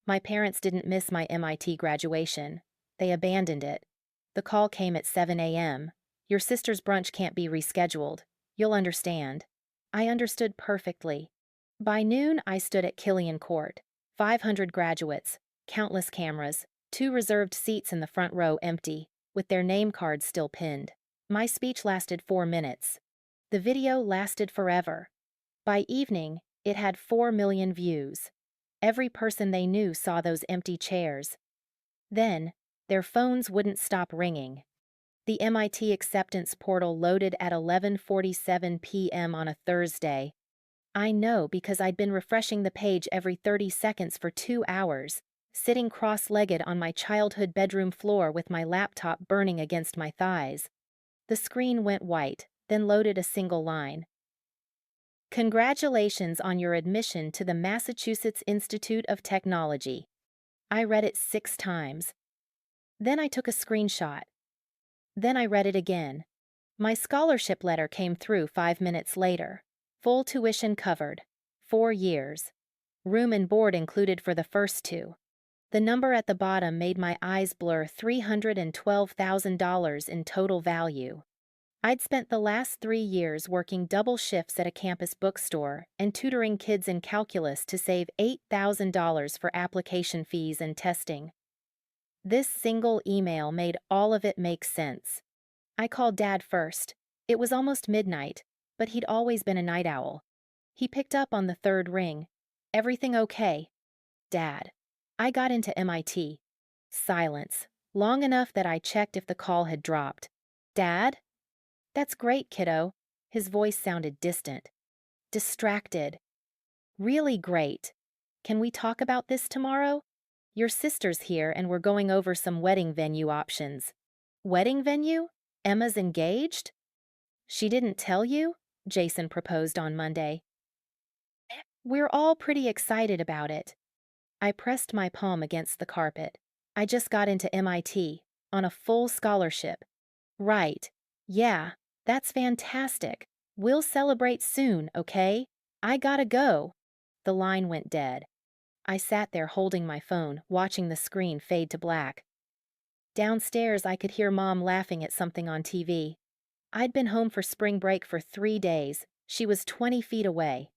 My parents didn't miss my MIT graduation. They abandoned it. The call came at 7 a.m. Your sister's brunch can't be rescheduled. You'll understand. I understood perfectly. By noon, I stood at Killian Court. 500 graduates, countless cameras, two reserved seats in the front row empty, with their name cards still pinned. My speech lasted 4 minutes. The video lasted forever. By evening, it had 4 million views. Every person they knew saw those empty chairs. Then, their phones wouldn't stop ringing. The MIT acceptance portal loaded at 11:47 p.m. on a Thursday. I know because I'd been refreshing the page every 30 seconds for 2 hours, sitting cross-legged on my childhood bedroom floor with my laptop burning against my thighs. The screen went white, then loaded a single line. Congratulations on your admission to the Massachusetts Institute of Technology. I read it 6 times. Then I took a screenshot. Then I read it again. My scholarship letter came through 5 minutes later. Full tuition covered. 4 years. Room and board included for the first 2. The number at the bottom made my eyes blur. $312,000 in total value. I'd spent the last 3 years working double shifts at a campus bookstore and tutoring kids in calculus to save $8,000 for application fees and testing. This single email made all of it make sense. I called Dad first. It was almost midnight, but he'd always been a night owl. He picked up on the third ring. Everything okay? Dad. I got into MIT. Silence. Long enough that I checked if the call had dropped. Dad? That's great, kiddo. His voice sounded distant. Distracted. Really great. Can we talk about this tomorrow? Your sister's here and we're going over some wedding venue options. Wedding venue? Emma's engaged? She didn't tell you? Jason proposed on Monday. We're all pretty excited about it. I pressed my palm against the carpet. I just got into MIT, on a full scholarship. Right. Yeah, that's fantastic. We'll celebrate soon, okay? I gotta go. The line went dead. I sat there holding my phone, watching the screen fade to black. Downstairs, I could hear Mom laughing at something on TV. I'd been home for spring break for 3 days. She was 20 feet away.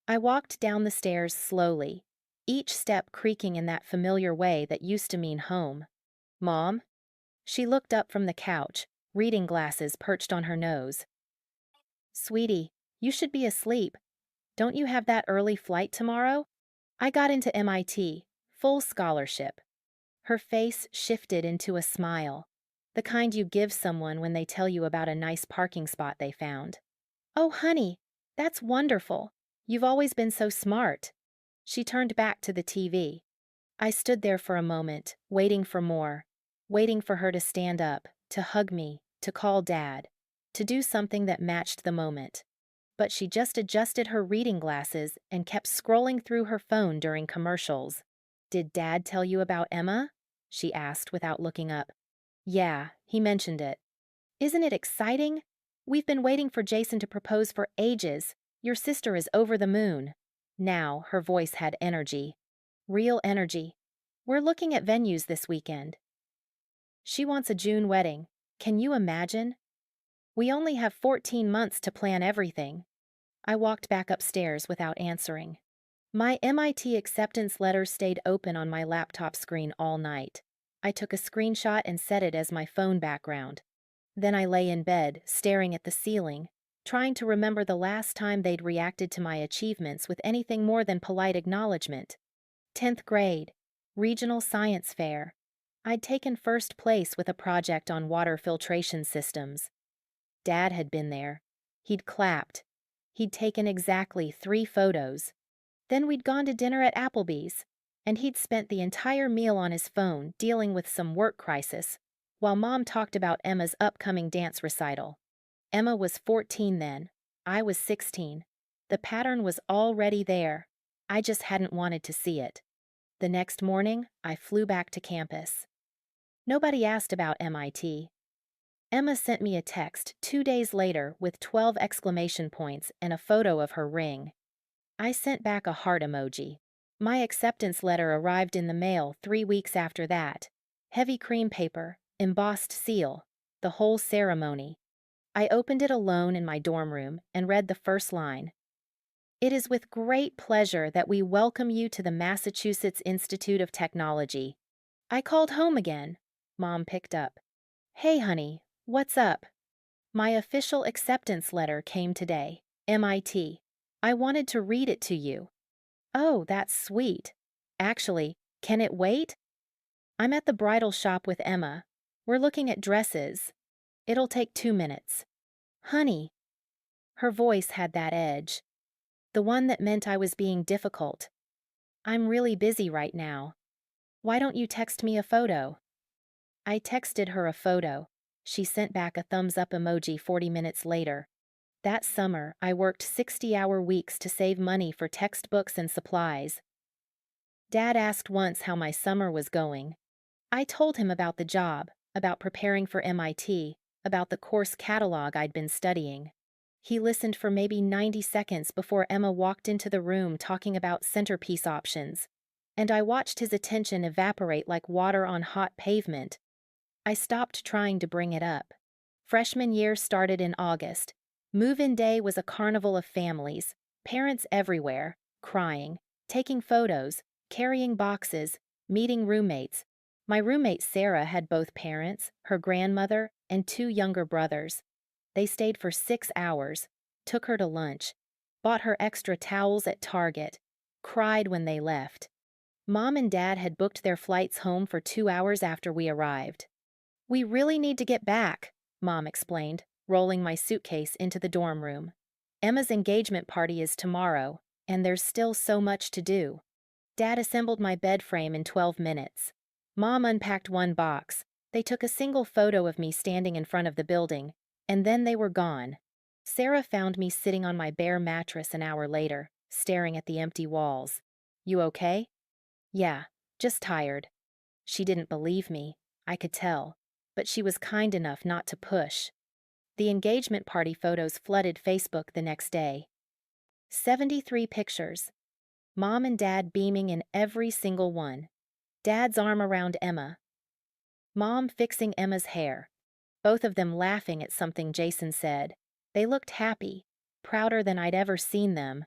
I walked down the stairs slowly, each step creaking in that familiar way that used to mean home. Mom? She looked up from the couch, reading glasses perched on her nose. Sweetie, you should be asleep. Don't you have that early flight tomorrow? I got into MIT, full scholarship. Her face shifted into a smile, the kind you give someone when they tell you about a nice parking spot they found. Oh, honey, that's wonderful. You've always been so smart. She turned back to the TV. I stood there for a moment, waiting for more, waiting for her to stand up, to hug me, to call Dad, to do something that matched the moment. But she just adjusted her reading glasses and kept scrolling through her phone during commercials. Did Dad tell you about Emma? She asked without looking up. Yeah, he mentioned it. Isn't it exciting? We've been waiting for Jason to propose for ages. Your sister is over the moon. Now her voice had energy. Real energy. We're looking at venues this weekend. She wants a June wedding. Can you imagine? We only have 14 months to plan everything. I walked back upstairs without answering. My MIT acceptance letter stayed open on my laptop screen all night. I took a screenshot and set it as my phone background. Then I lay in bed, staring at the ceiling, trying to remember the last time they'd reacted to my achievements with anything more than polite acknowledgement. 10th grade, regional science fair. I'd taken first place with a project on water filtration systems. Dad had been there. He'd clapped. He'd taken exactly 3 photos. Then we'd gone to dinner at Applebee's, and he'd spent the entire meal on his phone dealing with some work crisis, while Mom talked about Emma's upcoming dance recital. Emma was 14 then. I was 16. The pattern was already there. I just hadn't wanted to see it. The next morning, I flew back to campus. Nobody asked about MIT. Emma sent me a text 2 days later with 12 exclamation points and a photo of her ring. I sent back a heart emoji. My acceptance letter arrived in the mail 3 weeks after that. Heavy cream paper, embossed seal, the whole ceremony. I opened it alone in my dorm room and read the first line. It is with great pleasure that we welcome you to the Massachusetts Institute of Technology. I called home again. Mom picked up. Hey, honey, what's up? My official acceptance letter came today. MIT. I wanted to read it to you. Oh, that's sweet. Actually, can it wait? I'm at the bridal shop with Emma. We're looking at dresses. It'll take 2 minutes. Honey. Her voice had that edge. The one that meant I was being difficult. I'm really busy right now. Why don't you text me a photo? I texted her a photo. She sent back a thumbs up emoji 40 minutes later. That summer, I worked 60-hour weeks to save money for textbooks and supplies. Dad asked once how my summer was going. I told him about the job, about preparing for MIT, about the course catalog I'd been studying. He listened for maybe 90 seconds before Emma walked into the room talking about centerpiece options, and I watched his attention evaporate like water on hot pavement. I stopped trying to bring it up. Freshman year started in August. Move-in day was a carnival of families, parents everywhere, crying, taking photos, carrying boxes, meeting roommates. My roommate Sarah had both parents, her grandmother, and 2 younger brothers. They stayed for 6 hours, took her to lunch, bought her extra towels at Target, cried when they left. Mom and Dad had booked their flights home for 2 hours after we arrived. We really need to get back, Mom explained, rolling my suitcase into the dorm room. Emma's engagement party is tomorrow, and there's still so much to do. Dad assembled my bed frame in 12 minutes. Mom unpacked one box. They took a single photo of me standing in front of the building, and then they were gone. Sarah found me sitting on my bare mattress an hour later, staring at the empty walls. You okay? Yeah, just tired. She didn't believe me, I could tell, but she was kind enough not to push. The engagement party photos flooded Facebook the next day. 73 pictures. Mom and Dad beaming in every single one. Dad's arm around Emma. Mom fixing Emma's hair. Both of them laughing at something Jason said. They looked happy, prouder than I'd ever seen them.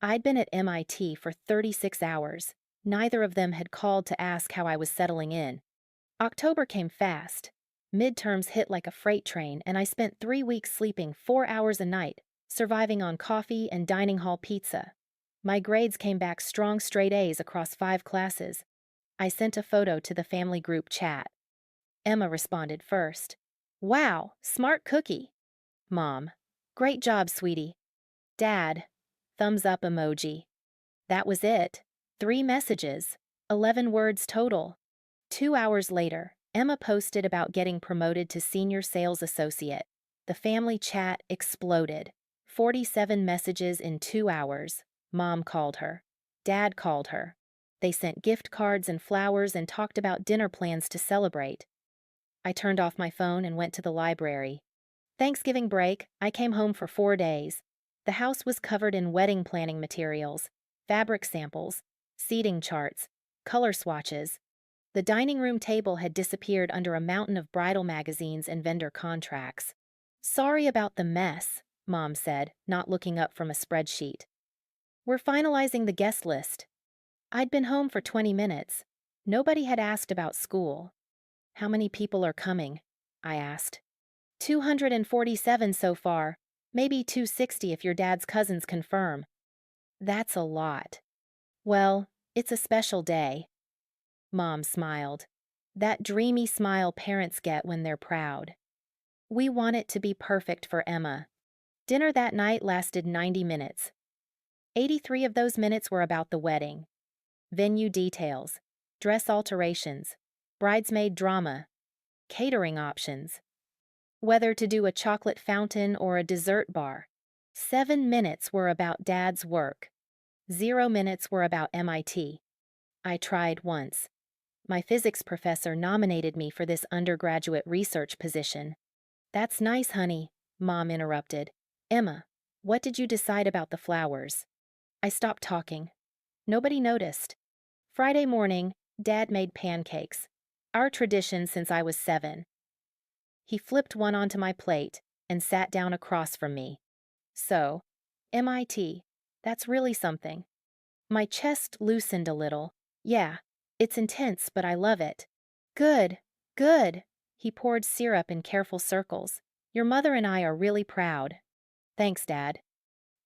I'd been at MIT for 36 hours. Neither of them had called to ask how I was settling in. October came fast. Midterms hit like a freight train, and I spent 3 weeks sleeping 4 hours a night, surviving on coffee and dining hall pizza. My grades came back strong straight A's across 5 classes. I sent a photo to the family group chat. Emma responded first. Wow, smart cookie. Mom. Great job, sweetie. Dad. Thumbs up emoji. That was it. 3 messages. 11 words total. 2 hours later, Emma posted about getting promoted to senior sales associate. The family chat exploded. 47 messages in 2 hours. Mom called her. Dad called her. They sent gift cards and flowers and talked about dinner plans to celebrate. I turned off my phone and went to the library. Thanksgiving break, I came home for 4 days. The house was covered in wedding planning materials, fabric samples, seating charts, color swatches. The dining room table had disappeared under a mountain of bridal magazines and vendor contracts. Sorry about the mess, Mom said, not looking up from a spreadsheet. We're finalizing the guest list. I'd been home for 20 minutes. Nobody had asked about school. How many people are coming? I asked. 247 so far, maybe 260 if your dad's cousins confirm. That's a lot. Well, it's a special day. Mom smiled. That dreamy smile parents get when they're proud. We want it to be perfect for Emma. Dinner that night lasted 90 minutes. 83 of those minutes were about the wedding. Venue details, dress alterations, bridesmaid drama, catering options, whether to do a chocolate fountain or a dessert bar. 7 minutes were about Dad's work. 0 minutes were about MIT. I tried once. My physics professor nominated me for this undergraduate research position. That's nice, honey, Mom interrupted. Emma, what did you decide about the flowers? I stopped talking. Nobody noticed. Friday morning, Dad made pancakes. Our tradition since I was 7. He flipped one onto my plate and sat down across from me. So, MIT, that's really something. My chest loosened a little. Yeah, it's intense, but I love it. Good, good. He poured syrup in careful circles. Your mother and I are really proud. Thanks, Dad.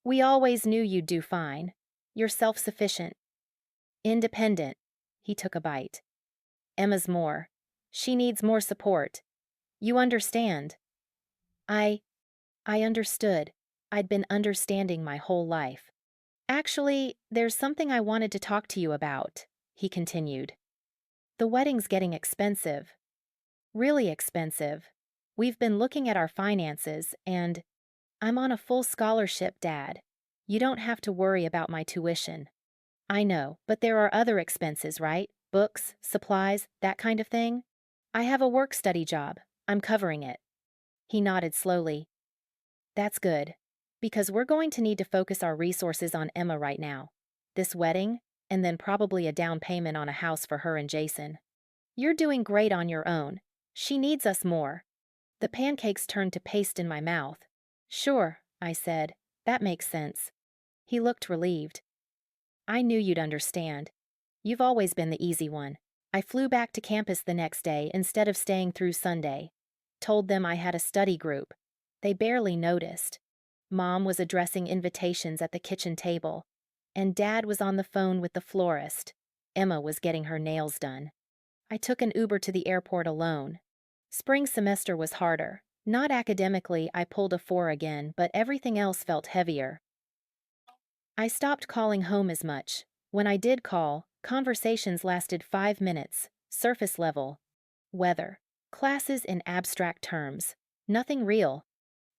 We always knew you'd do fine. You're self-sufficient. Independent. He took a bite. Emma's more. She needs more support. You understand. I I understood. I'd been understanding my whole life. Actually, there's something I wanted to talk to you about, he continued. The wedding's getting expensive. Really expensive. We've been looking at our finances, and I'm on a full scholarship, Dad. You don't have to worry about my tuition. I know, but there are other expenses, right? Books, supplies, that kind of thing? I have a work-study job. I'm covering it. He nodded slowly. That's good. Because we're going to need to focus our resources on Emma right now. This wedding, and then probably a down payment on a house for her and Jason. You're doing great on your own. She needs us more. The pancakes turned to paste in my mouth. Sure, I said. That makes sense. He looked relieved. I knew you'd understand. You've always been the easy one. I flew back to campus the next day instead of staying through Sunday. Told them I had a study group. They barely noticed. Mom was addressing invitations at the kitchen table, and Dad was on the phone with the florist. Emma was getting her nails done. I took an Uber to the airport alone. Spring semester was harder. Not academically, I pulled a 4 again, but everything else felt heavier. I stopped calling home as much. When I did call, conversations lasted 5 minutes, surface level. Weather. Classes in abstract terms. Nothing real.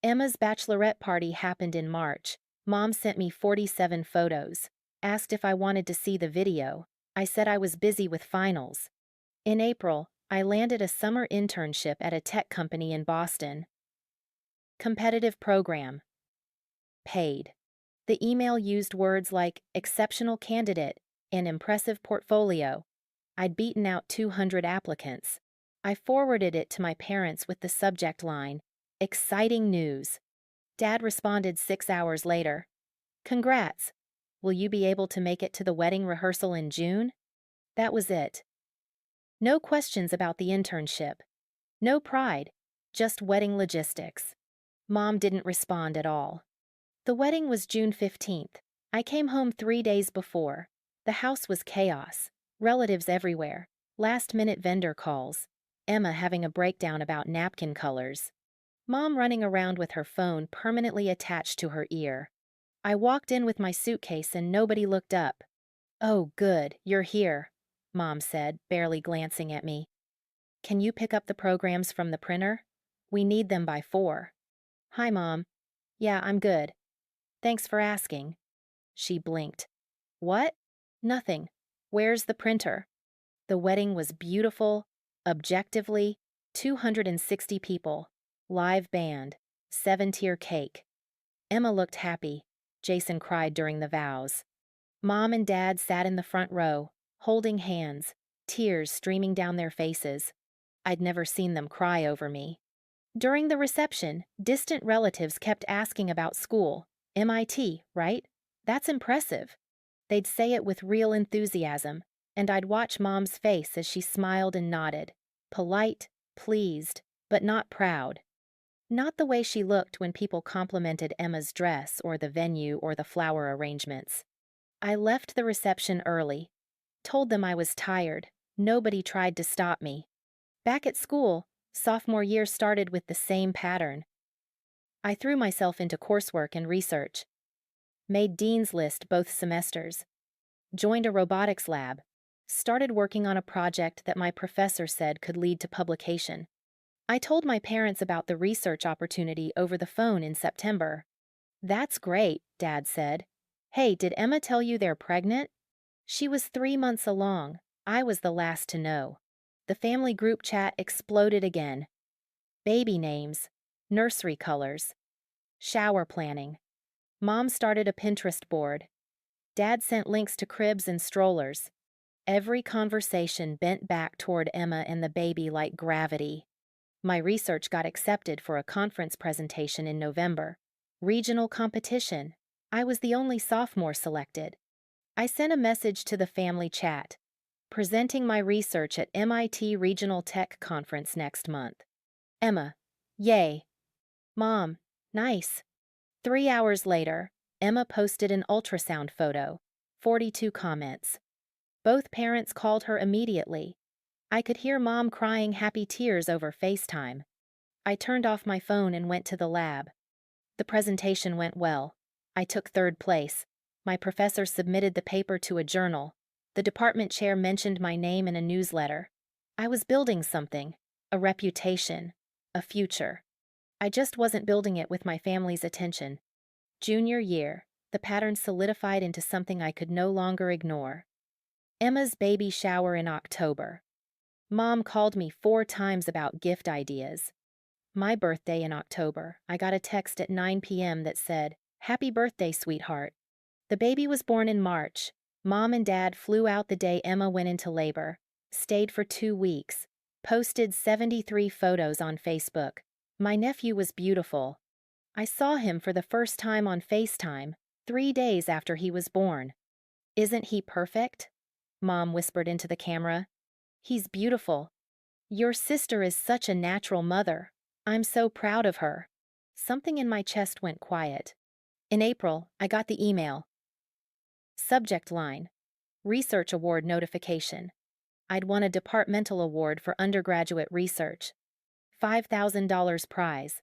Emma's bachelorette party happened in March. Mom sent me 47 photos. Asked if I wanted to see the video. I said I was busy with finals. In April, I landed a summer internship at a tech company in Boston. Competitive program. Paid. The email used words like exceptional candidate and impressive portfolio. I'd beaten out 200 applicants. I forwarded it to my parents with the subject line, exciting news. Dad responded 6 hours later. Congrats. Will you be able to make it to the wedding rehearsal in June? That was it. No questions about the internship. No pride. Just wedding logistics. Mom didn't respond at all. The wedding was June 15th. I came home 3 days before. The house was chaos. Relatives everywhere. Last-minute vendor calls. Emma having a breakdown about napkin colors. Mom running around with her phone permanently attached to her ear. I walked in with my suitcase and nobody looked up. Oh, good, you're here, Mom said, barely glancing at me. Can you pick up the programs from the printer? We need them by 4. Hi, Mom. Yeah, I'm good. Thanks for asking. She blinked. What? Nothing. Where's the printer? The wedding was beautiful, objectively, 260 people, live band, 7-tier cake. Emma looked happy. Jason cried during the vows. Mom and Dad sat in the front row, holding hands, tears streaming down their faces. I'd never seen them cry over me. During the reception, distant relatives kept asking about school. MIT, right? That's impressive. They'd say it with real enthusiasm, and I'd watch Mom's face as she smiled and nodded. Polite, pleased, but not proud. Not the way she looked when people complimented Emma's dress or the venue or the flower arrangements. I left the reception early. Told them I was tired. Nobody tried to stop me. Back at school, sophomore year started with the same pattern. I threw myself into coursework and research. Made Dean's List both semesters. Joined a robotics lab. Started working on a project that my professor said could lead to publication. I told my parents about the research opportunity over the phone in September. That's great, Dad said. Hey, did Emma tell you they're pregnant? She was 3 months along. I was the last to know. The family group chat exploded again. Baby names, nursery colors, shower planning. Mom started a Pinterest board. Dad sent links to cribs and strollers. Every conversation bent back toward Emma and the baby like gravity. My research got accepted for a conference presentation in November. Regional competition. I was the only sophomore selected. I sent a message to the family chat, presenting my research at MIT Regional Tech Conference next month. Emma, yay. Mom, nice. 3 hours later, Emma posted an ultrasound photo, 42 comments. Both parents called her immediately. I could hear Mom crying happy tears over FaceTime. I turned off my phone and went to the lab. The presentation went well. I took third place. My professor submitted the paper to a journal. The department chair mentioned my name in a newsletter. I was building something, a reputation, a future. I just wasn't building it with my family's attention. Junior year, the pattern solidified into something I could no longer ignore. Emma's baby shower in October. Mom called me 4 times about gift ideas. My birthday in October, I got a text at 9 p.m. that said, "Happy birthday, sweetheart." The baby was born in March. Mom and Dad flew out the day Emma went into labor, stayed for 2 weeks, posted 73 photos on Facebook. My nephew was beautiful. I saw him for the first time on FaceTime, 3 days after he was born. "Isn't he perfect?" Mom whispered into the camera. "He's beautiful. Your sister is such a natural mother. I'm so proud of her." Something in my chest went quiet. In April, I got the email. Subject line: Research Award notification. I'd won a departmental award for undergraduate research. $5,000 prize.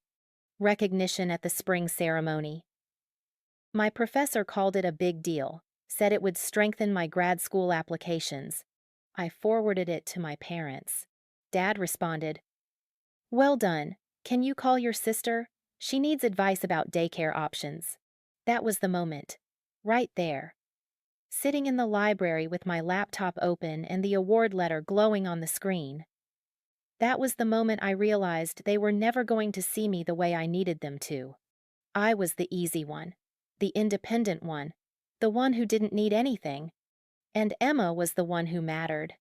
Recognition at the spring ceremony. My professor called it a big deal, said it would strengthen my grad school applications. I forwarded it to my parents. Dad responded, "Well done. Can you call your sister? She needs advice about daycare options." That was the moment. Right there. Sitting in the library with my laptop open and the award letter glowing on the screen. That was the moment I realized they were never going to see me the way I needed them to. I was the easy one, the independent one, the one who didn't need anything. And Emma was the one who mattered.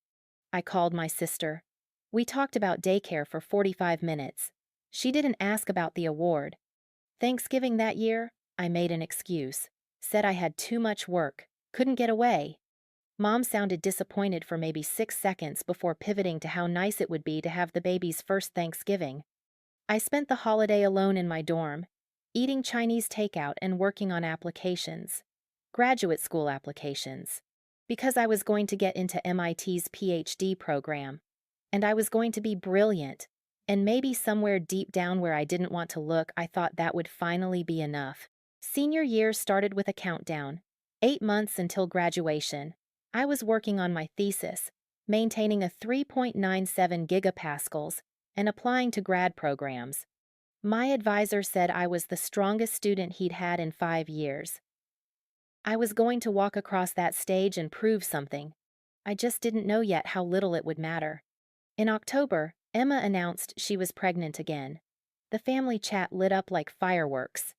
I called my sister. We talked about daycare for 45 minutes. She didn't ask about the award. Thanksgiving that year, I made an excuse. Said I had too much work, couldn't get away. Mom sounded disappointed for maybe 6 seconds before pivoting to how nice it would be to have the baby's first Thanksgiving. I spent the holiday alone in my dorm, eating Chinese takeout and working on applications. Graduate school applications. Because I was going to get into MIT's PhD program. And I was going to be brilliant. And maybe somewhere deep down where I didn't want to look, I thought that would finally be enough. Senior year started with a countdown. 8 months until graduation. I was working on my thesis, maintaining a 3.97 gigapascals, and applying to grad programs. My advisor said I was the strongest student he'd had in 5 years. I was going to walk across that stage and prove something. I just didn't know yet how little it would matter. In October, Emma announced she was pregnant again. The family chat lit up like fireworks.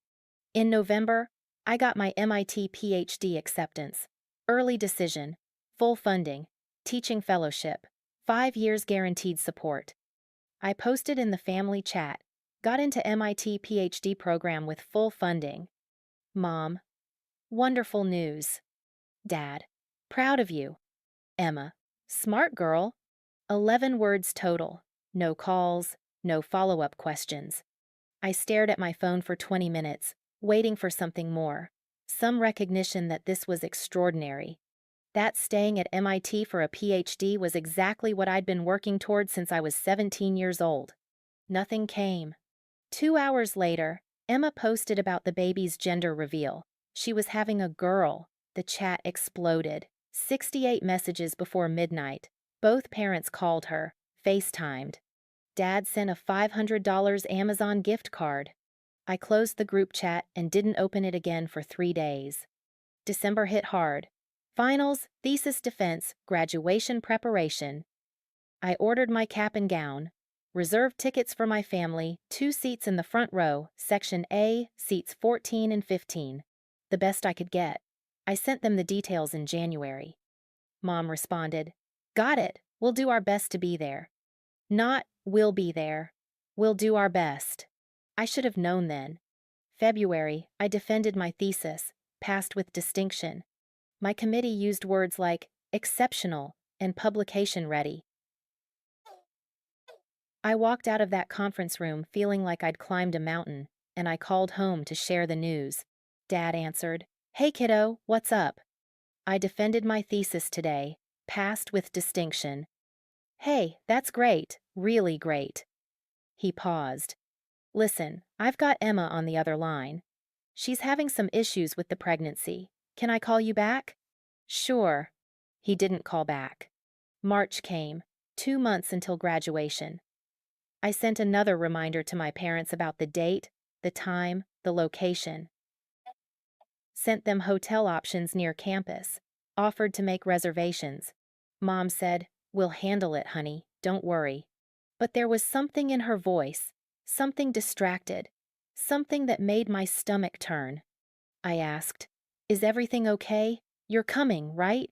In November, I got my MIT PhD acceptance. Early decision, full funding, teaching fellowship, 5 years guaranteed support. I posted in the family chat, got into MIT PhD program with full funding. Mom, wonderful news. Dad, proud of you. Emma, smart girl. 11 words total. No calls, no follow-up questions. I stared at my phone for 20 minutes, waiting for something more. Some recognition that this was extraordinary. That staying at MIT for a PhD was exactly what I'd been working toward since I was 17 years old. Nothing came. 2 hours later, Emma posted about the baby's gender reveal. She was having a girl. The chat exploded. 68 messages before midnight. Both parents called her, FaceTimed. Dad sent a $500 Amazon gift card. I closed the group chat and didn't open it again for 3 days. December hit hard. Finals, thesis defense, graduation preparation. I ordered my cap and gown, reserved tickets for my family, 2 seats in the front row, Section A, seats 14 and 15. The best I could get. I sent them the details in January. Mom responded, "Got it. We'll do our best to be there." Not, "We'll be there. We'll do our best." I should have known then. February, I defended my thesis, passed with distinction. My committee used words like exceptional and publication ready. I walked out of that conference room feeling like I'd climbed a mountain, and I called home to share the news. Dad answered, "Hey kiddo, what's up?" "I defended my thesis today, passed with distinction." "Hey, that's great, really great." He paused. "Listen, I've got Emma on the other line. She's having some issues with the pregnancy. Can I call you back?" "Sure." He didn't call back. March came, 2 months until graduation. I sent another reminder to my parents about the date, the time, the location. Sent them hotel options near campus. Offered to make reservations. Mom said, "We'll handle it, honey, don't worry." But there was something in her voice, something distracted, something that made my stomach turn. I asked, "Is everything okay? You're coming, right?"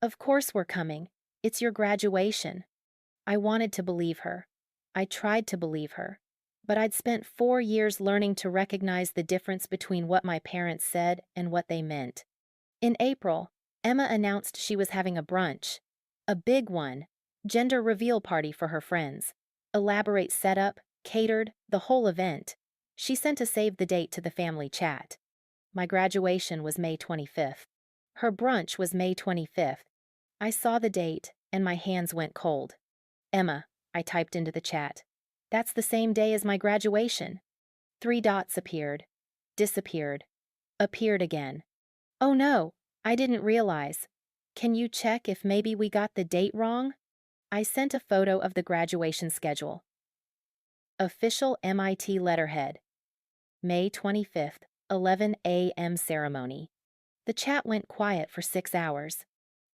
"Of course we're coming. It's your graduation." I wanted to believe her. I tried to believe her. But I'd spent 4 years learning to recognize the difference between what my parents said and what they meant. In April, Emma announced she was having a brunch. A big one. Gender reveal party for her friends. Elaborate setup, catered, the whole event. She sent a save the date to the family chat. My graduation was May 25th. Her brunch was May 25th. I saw the date, and my hands went cold. "Emma," I typed into the chat. "That's the same day as my graduation." 3 dots appeared. Disappeared. Appeared again. "Oh no, I didn't realize. Can you check if maybe we got the date wrong?" I sent a photo of the graduation schedule. Official MIT letterhead. May 25th, 11 a.m. ceremony. The chat went quiet for 6 hours.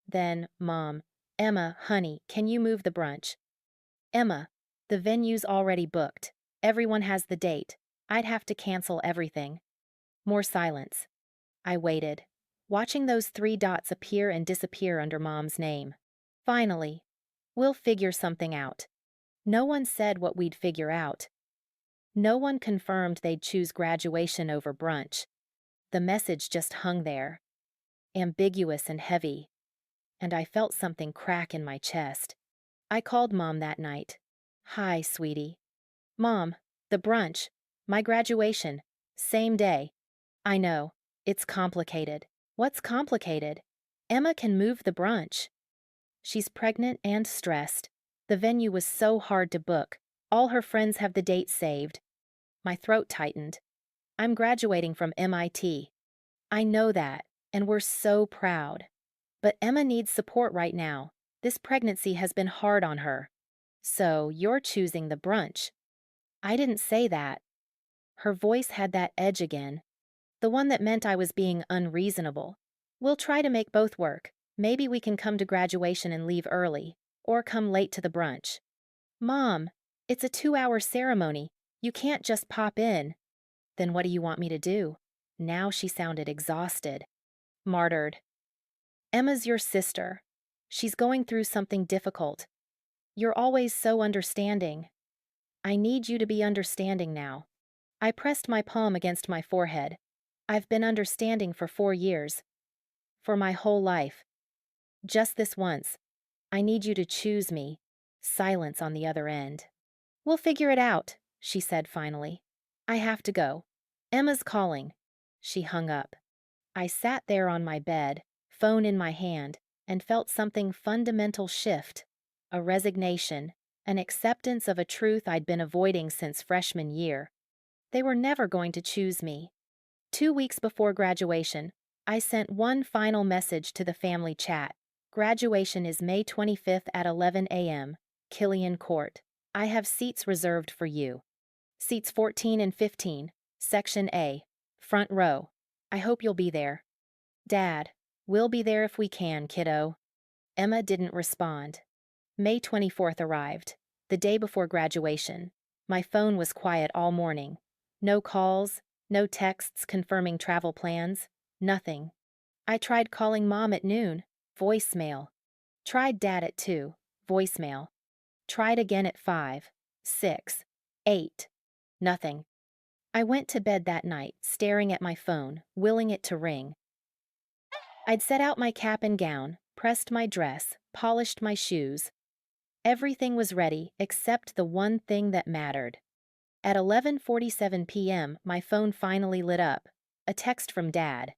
Then, Mom, "Emma, honey, can you move the brunch?" "Emma, the venue's already booked. Everyone has the date. I'd have to cancel everything." More silence. I waited, watching those 3 dots appear and disappear under Mom's name. Finally, "We'll figure something out." No one said what we'd figure out. No one confirmed they'd choose graduation over brunch. The message just hung there, ambiguous and heavy, and I felt something crack in my chest. I called Mom that night. "Hi, sweetie." "Mom, the brunch. My graduation. Same day." "I know. It's complicated." "What's complicated?" "Emma can move the brunch." "She's pregnant and stressed. The venue was so hard to book. All her friends have the date saved." My throat tightened. "I'm graduating from MIT. I know that, and we're so proud. But Emma needs support right now. This pregnancy has been hard on her. So you're choosing the brunch." "I didn't say that." Her voice had that edge again, the one that meant I was being unreasonable. "We'll try to make both work. Maybe we can come to graduation and leave early, or come late to the brunch." "Mom, it's a 2-hour ceremony. You can't just pop in." "Then what do you want me to do?" Now she sounded exhausted. "Martyred." "Emma's your sister. She's going through something difficult. You're always so understanding. I need you to be understanding now." I pressed my palm against my forehead. "I've been understanding for 4 years. For my whole life. Just this once. I need you to choose me." Silence on the other end. "We'll figure it out," she said finally. "I have to go. Emma's calling." She hung up. I sat there on my bed, phone in my hand, and felt something fundamental shift. A resignation, an acceptance of a truth I'd been avoiding since freshman year. They were never going to choose me. 2 weeks before graduation, I sent one final message to the family chat. "Graduation is May 25th at 11 a.m., Killian Court. I have seats reserved for you. Seats 14 and 15, Section A, front row. I hope you'll be there." "Dad, we'll be there if we can, kiddo." Emma didn't respond. May 24th arrived, the day before graduation. My phone was quiet all morning. No calls, no texts confirming travel plans, nothing. I tried calling mom at noon. Voicemail. Tried dad at 2. Voicemail. Tried again at 5, 6, 8. Nothing. I went to bed that night, staring at my phone, willing it to ring. I'd set out my cap and gown, pressed my dress, polished my shoes. Everything was ready except the one thing that mattered. At 11:47 p.m., my phone finally lit up. A text from Dad.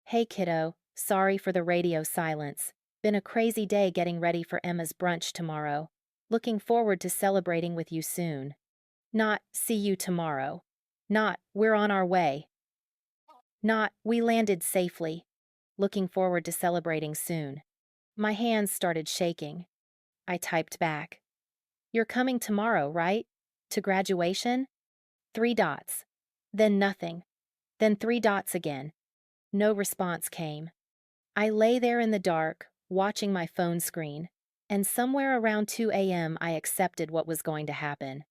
"Hey kiddo, sorry for the radio silence. Been a crazy day getting ready for Emma's brunch tomorrow. Looking forward to celebrating with you soon. Not, see you tomorrow. Not, we're on our way. Not, we landed safely. Looking forward to celebrating soon." My hands started shaking. I typed back. "You're coming tomorrow, right? To graduation?" 3 dots. Then nothing. Then 3 dots again. No response came. I lay there in the dark, watching my phone screen, and somewhere around 2 a.m. I accepted what was going to happen.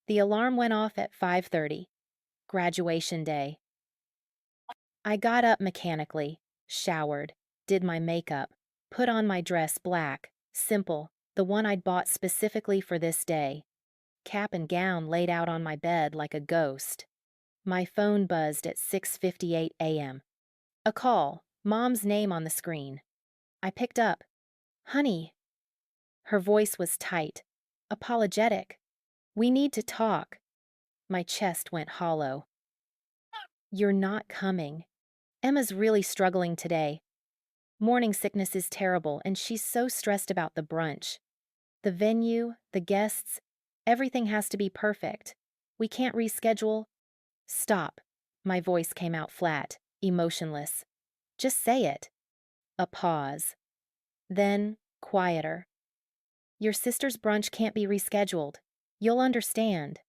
The alarm went off at 5:30. Graduation day. I got up mechanically, showered, did my makeup, put on my dress black, simple, the one I'd bought specifically for this day. Cap and gown laid out on my bed like a ghost. My phone buzzed at 6:58 a.m. A call, Mom's name on the screen. I picked up. "Honey." Her voice was tight, apologetic. "We need to talk." My chest went hollow. "You're not coming. Emma's really struggling today. Morning sickness is terrible, and she's so stressed about the brunch. The venue, the guests, everything has to be perfect. We can't reschedule." "Stop." My voice came out flat, emotionless. "Just say it." A pause. Then, quieter. "Your sister's brunch can't be rescheduled. You'll understand."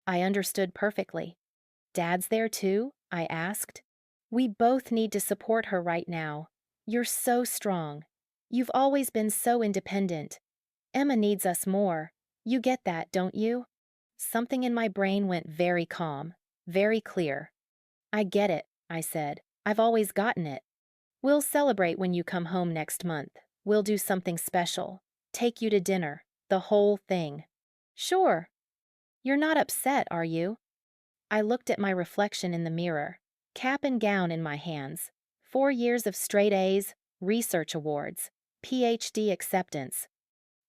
I understood perfectly. "Dad's there too?" I asked. "We both need to support her right now. You're so strong. You've always been so independent. Emma needs us more. You get that, don't you?" Something in my brain went very calm, very clear. "I get it," I said. "I've always gotten it. We'll celebrate when you come home next month. We'll do something special. Take you to dinner. The whole thing." "Sure." "You're not upset, are you?" I looked at my reflection in the mirror. Cap and gown in my hands. 4 years of straight A's, research awards, PhD acceptance.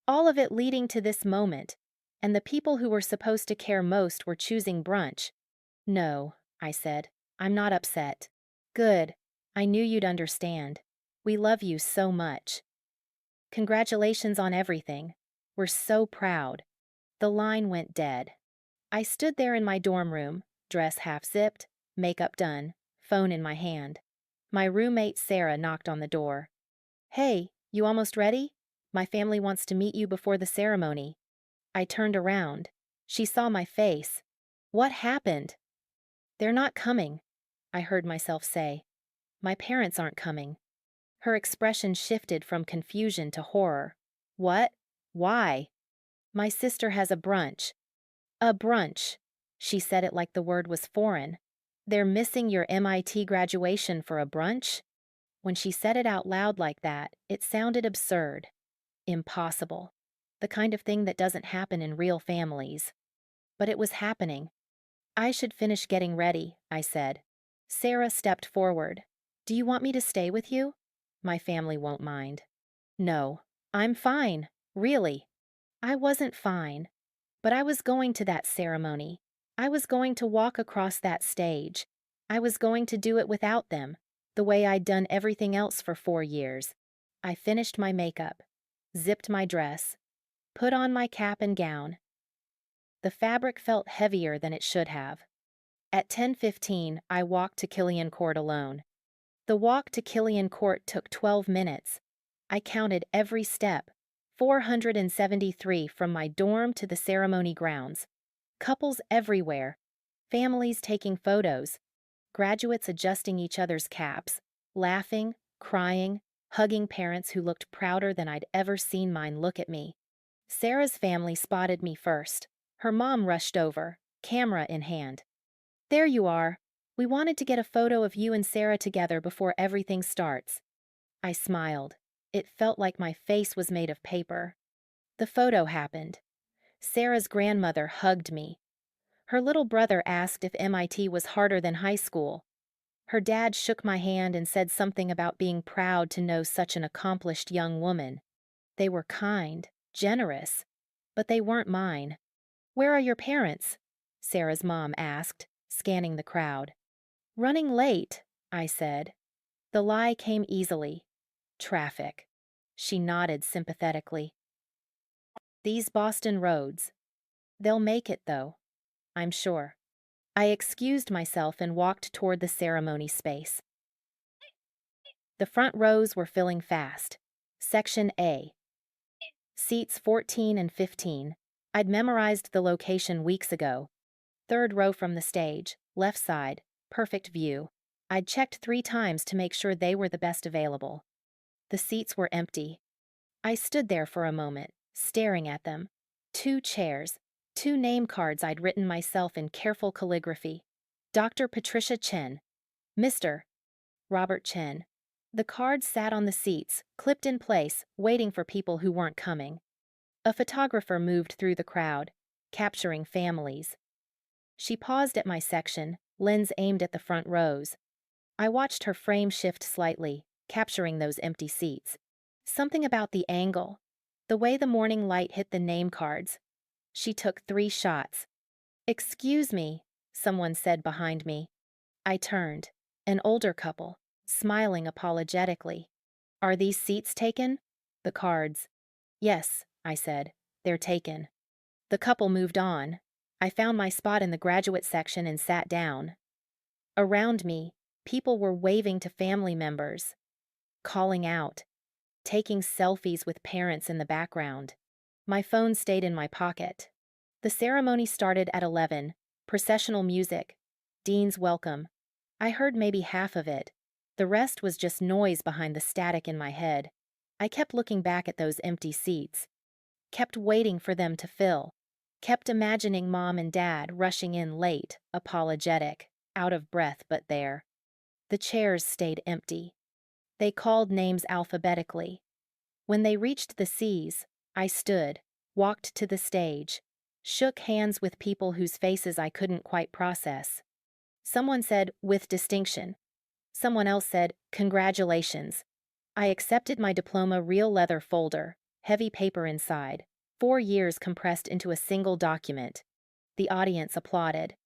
All of it leading to this moment, and the people who were supposed to care most were choosing brunch. "No," I said. "I'm not upset." "Good. I knew you'd understand. We love you so much. Congratulations on everything. We're so proud." The line went dead. I stood there in my dorm room, dress half-zipped, makeup done, phone in my hand. My roommate Sarah knocked on the door. "Hey, you almost ready? My family wants to meet you before the ceremony." I turned around. She saw my face. "What happened?" "They're not coming," I heard myself say. "My parents aren't coming." Her expression shifted from confusion to horror. "What? Why?" "My sister has a brunch." "A brunch." She said it like the word was foreign. "They're missing your MIT graduation for a brunch?" When she said it out loud like that, it sounded absurd. Impossible. The kind of thing that doesn't happen in real families. But it was happening. "I should finish getting ready," I said. Sarah stepped forward. "Do you want me to stay with you?" "My family won't mind." "No. I'm fine. Really." I wasn't fine. But I was going to that ceremony. I was going to walk across that stage. I was going to do it without them, the way I'd done everything else for 4 years. I finished my makeup, zipped my dress, put on my cap and gown. The fabric felt heavier than it should have. At 10:15, I walked to Killian Court alone. The walk to Killian Court took 12 minutes. I counted every step, 473 from my dorm to the ceremony grounds. Couples everywhere, families taking photos, graduates adjusting each other's caps, laughing, crying, hugging parents who looked prouder than I'd ever seen mine look at me. Sarah's family spotted me first. Her mom rushed over, camera in hand. "There you are. We wanted to get a photo of you and Sarah together before everything starts." I smiled. It felt like my face was made of paper. The photo happened. Sarah's grandmother hugged me. Her little brother asked if MIT was harder than high school. Her dad shook my hand and said something about being proud to know such an accomplished young woman. They were kind, generous, but they weren't mine. "Where are your parents?" Sarah's mom asked, scanning the crowd. "Running late," I said. The lie came easily. "Traffic." She nodded sympathetically. "These Boston roads. They'll make it, though, I'm sure." I excused myself and walked toward the ceremony space. The front rows were filling fast. Section A. Seats 14 and 15. I'd memorized the location weeks ago. Third row from the stage, left side, perfect view. I'd checked 3 times to make sure they were the best available. The seats were empty. I stood there for a moment, staring at them. 2 chairs, 2 name cards I'd written myself in careful calligraphy. Dr. Patricia Chen. Mr. Robert Chen. The cards sat on the seats, clipped in place, waiting for people who weren't coming. A photographer moved through the crowd, capturing families. She paused at my section, lens aimed at the front rows. I watched her frame shift slightly, capturing those empty seats. Something about the angle, the way the morning light hit the name cards. She took 3 shots. "Excuse me," someone said behind me. I turned. An older couple, smiling apologetically. "Are these seats taken?" The cards. "Yes," I said. "They're taken." The couple moved on. I found my spot in the graduate section and sat down. Around me, people were waving to family members, calling out, taking selfies with parents in the background. My phone stayed in my pocket. The ceremony started at 11, processional music, Dean's welcome. I heard maybe half of it. The rest was just noise behind the static in my head. I kept looking back at those empty seats, kept waiting for them to fill, kept imagining Mom and Dad rushing in late, apologetic, out of breath but there. The chairs stayed empty. They called names alphabetically. When they reached the C's, I stood, walked to the stage, shook hands with people whose faces I couldn't quite process. Someone said, "With distinction." Someone else said, "Congratulations." I accepted my diploma, real leather folder, heavy paper inside, 4 years compressed into a single document. The audience applauded.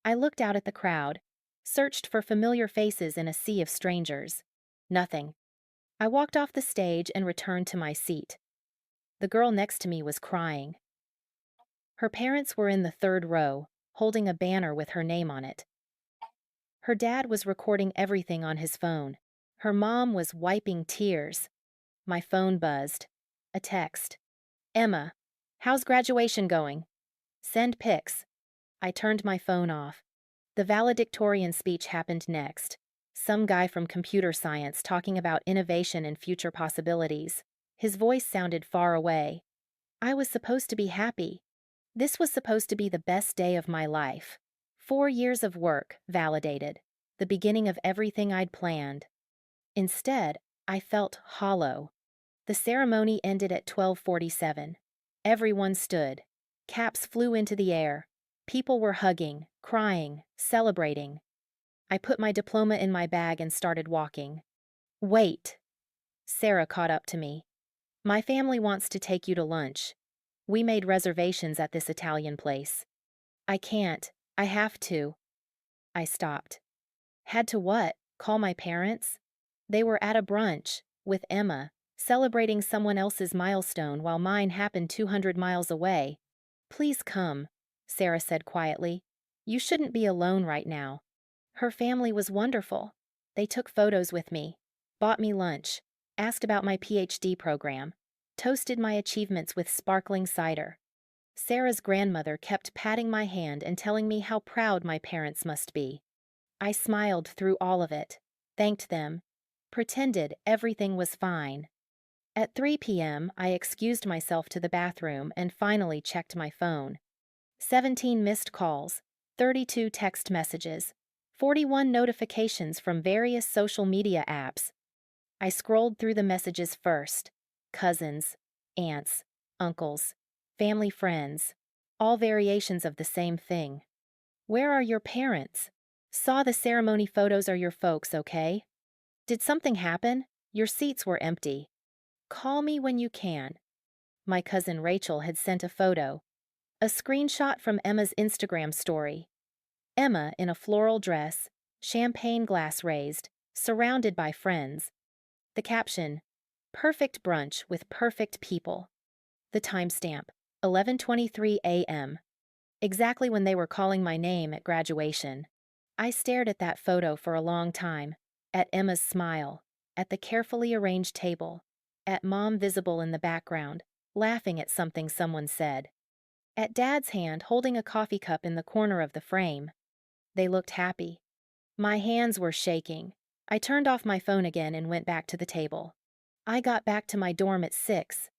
I looked out at the crowd, searched for familiar faces in a sea of strangers. Nothing. I walked off the stage and returned to my seat. The girl next to me was crying. Her parents were in the 3rd row, holding a banner with her name on it. Her dad was recording everything on his phone. Her mom was wiping tears. My phone buzzed. A text. "Emma, how's graduation going? Send pics." I turned my phone off. The valedictorian speech happened next. Some guy from computer science talking about innovation and future possibilities. His voice sounded far away. I was supposed to be happy. This was supposed to be the best day of my life. 4 years of work, validated. The beginning of everything I'd planned. Instead, I felt hollow. The ceremony ended at 12:47. Everyone stood. Caps flew into the air. People were hugging, crying, celebrating. I put my diploma in my bag and started walking. "Wait." Sarah caught up to me. "My family wants to take you to lunch. We made reservations at this Italian place." "I can't. I have to." I stopped. Had to what? Call my parents? They were at a brunch, with Emma, celebrating someone else's milestone while mine happened 200 miles away. "Please come," Sarah said quietly. "You shouldn't be alone right now." Her family was wonderful. They took photos with me, bought me lunch, asked about my PhD program, toasted my achievements with sparkling cider. Sarah's grandmother kept patting my hand and telling me how proud my parents must be. I smiled through all of it, thanked them, pretended everything was fine. At 3 p.m., I excused myself to the bathroom and finally checked my phone. 17 missed calls, 32 text messages, 41 notifications from various social media apps. I scrolled through the messages first. Cousins, aunts, uncles, family friends, all variations of the same thing. Where are your parents? Saw the ceremony photos are your folks, okay? Did something happen? Your seats were empty. Call me when you can. My cousin Rachel had sent a photo, a screenshot from Emma's Instagram story. Emma in a floral dress, champagne glass raised, surrounded by friends. The caption, perfect brunch with perfect people. The timestamp, 11:23 a.m. Exactly when they were calling my name at graduation. I stared at that photo for a long time, at Emma's smile, at the carefully arranged table, at Mom visible in the background, laughing at something someone said, at Dad's hand holding a coffee cup in the corner of the frame. They looked happy. My hands were shaking. I turned off my phone again and went back to the table. I got back to my dorm at 6.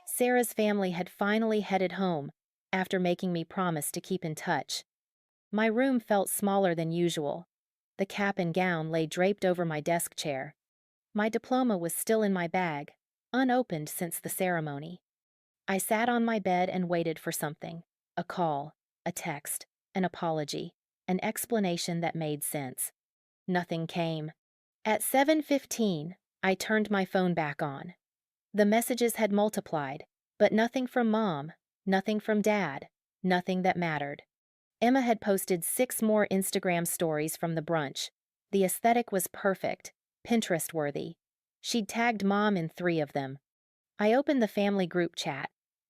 Sarah's family had finally headed home, after making me promise to keep in touch. My room felt smaller than usual. The cap and gown lay draped over my desk chair. My diploma was still in my bag, unopened since the ceremony. I sat on my bed and waited for something. A call, a text, an apology, an explanation that made sense. Nothing came. At 7:15, I turned my phone back on. The messages had multiplied, but nothing from Mom, nothing from Dad, nothing that mattered. Emma had posted 6 more Instagram stories from the brunch. The aesthetic was perfect, Pinterest-worthy. She'd tagged Mom in 3 of them. I opened the family group chat.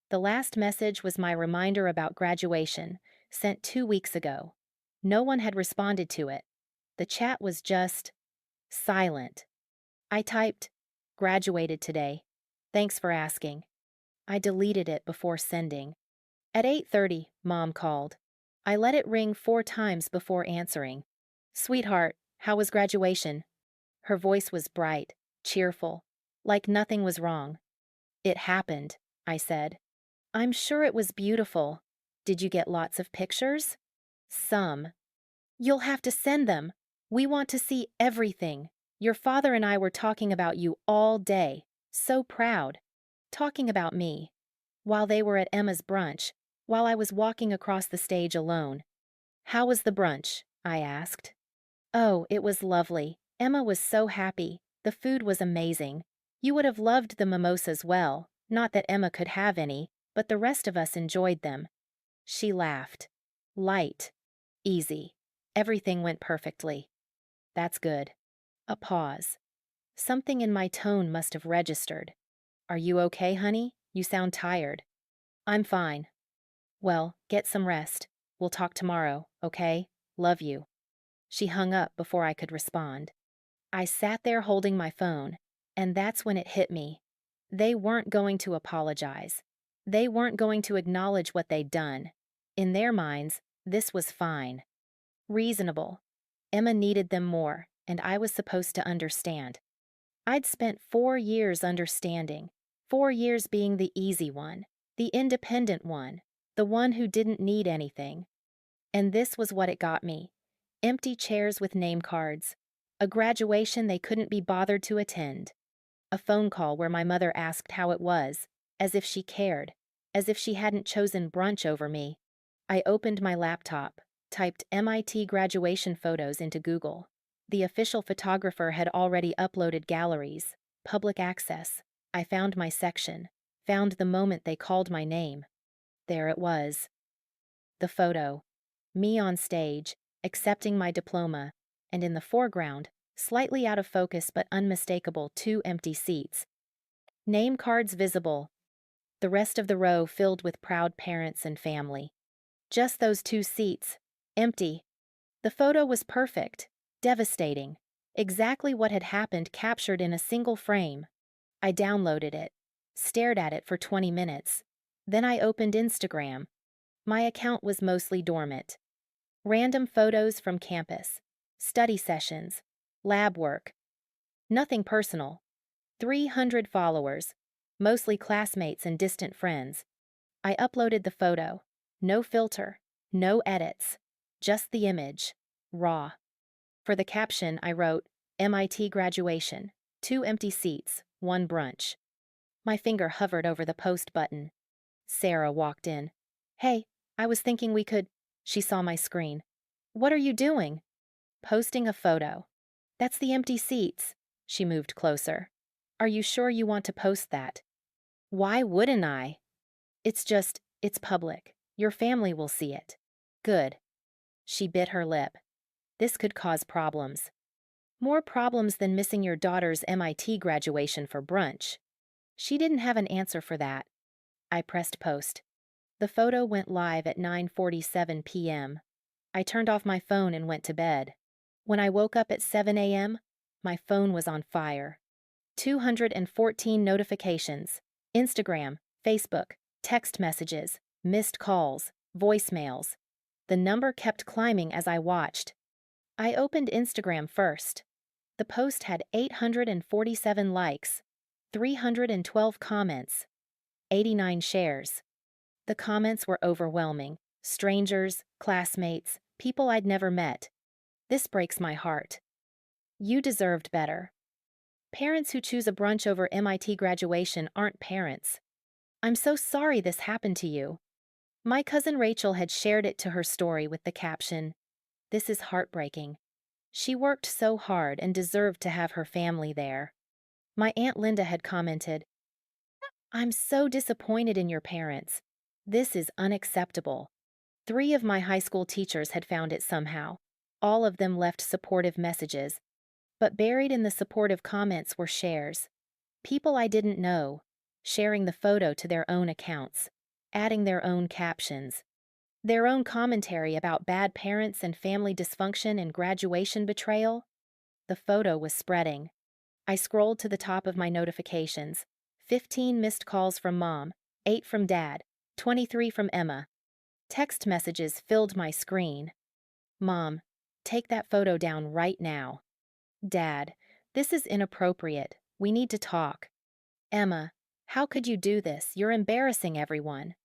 The last message was my reminder about graduation, sent 2 weeks ago. No one had responded to it. The chat was just silent. I typed, graduated today. Thanks for asking. I deleted it before sending. At 8:30, Mom called. I let it ring 4 times before answering. Sweetheart, how was graduation? Her voice was bright, cheerful, like nothing was wrong. It happened, I said. I'm sure it was beautiful. Did you get lots of pictures? Some. You'll have to send them. We want to see everything. Your father and I were talking about you all day. So proud. Talking about me. While they were at Emma's brunch, while I was walking across the stage alone. How was the brunch? I asked. Oh, it was lovely. Emma was so happy. The food was amazing. You would have loved the mimosas well, not that Emma could have any, but the rest of us enjoyed them. She laughed. Light. Easy. Everything went perfectly. That's good. A pause. Something in my tone must have registered. Are you okay, honey? You sound tired. I'm fine. Well, get some rest. We'll talk tomorrow, okay? Love you. She hung up before I could respond. I sat there holding my phone, and that's when it hit me. They weren't going to apologize. They weren't going to acknowledge what they'd done. In their minds, this was fine. Reasonable. Emma needed them more, and I was supposed to understand. I'd spent 4 years understanding, 4 years being the easy one, the independent one, the one who didn't need anything. And this was what it got me. Empty chairs with name cards. A graduation they couldn't be bothered to attend. A phone call where my mother asked how it was, as if she cared, as if she hadn't chosen brunch over me. I opened my laptop, typed MIT graduation photos into Google. The official photographer had already uploaded galleries, public access. I found my section, found the moment they called my name. There it was. The photo. Me on stage, accepting my diploma, and in the foreground, slightly out of focus but unmistakable, 2 empty seats. Name cards visible. The rest of the row filled with proud parents and family. Just those 2 seats. Empty. The photo was perfect. Devastating. Exactly what had happened captured in a single frame. I downloaded it. Stared at it for 20 minutes. Then I opened Instagram. My account was mostly dormant. Random photos from campus. Study sessions. Lab work. Nothing personal. 300 followers. Mostly classmates and distant friends. I uploaded the photo. No filter. No edits. Just the image. Raw. For the caption, I wrote, MIT graduation. 2 empty seats, 1 brunch. My finger hovered over the post button. Sarah walked in. Hey, I was thinking we could. She saw my screen. What are you doing? Posting a photo. That's the empty seats. She moved closer. Are you sure you want to post that? Why wouldn't I? It's public. Your family will see it. Good. She bit her lip. This could cause problems. More problems than missing your daughter's MIT graduation for brunch. She didn't have an answer for that. I pressed post. The photo went live at 9:47 p.m. I turned off my phone and went to bed. When I woke up at 7 a.m., my phone was on fire. 214 notifications. Instagram, Facebook, text messages, missed calls, voicemails. The number kept climbing as I watched. I opened Instagram first. The post had 847 likes, 312 comments, 89 shares. The comments were overwhelming. Strangers, classmates, people I'd never met. This breaks my heart. You deserved better. Parents who choose a brunch over MIT graduation aren't parents. I'm so sorry this happened to you. My cousin Rachel had shared it to her story with the caption, "This is heartbreaking." She worked so hard and deserved to have her family there. My Aunt Linda had commented, "I'm so disappointed in your parents. This is unacceptable." 3 of my high school teachers had found it somehow. All of them left supportive messages. But buried in the supportive comments were shares. People I didn't know, sharing the photo to their own accounts, adding their own captions, their own commentary about bad parents and family dysfunction and graduation betrayal. The photo was spreading. I scrolled to the top of my notifications. 15 missed calls from Mom, 8 from Dad, 23 from Emma. Text messages filled my screen. Mom, take that photo down right now. Dad, this is inappropriate. We need to talk. Emma, how could you do this? You're embarrassing everyone.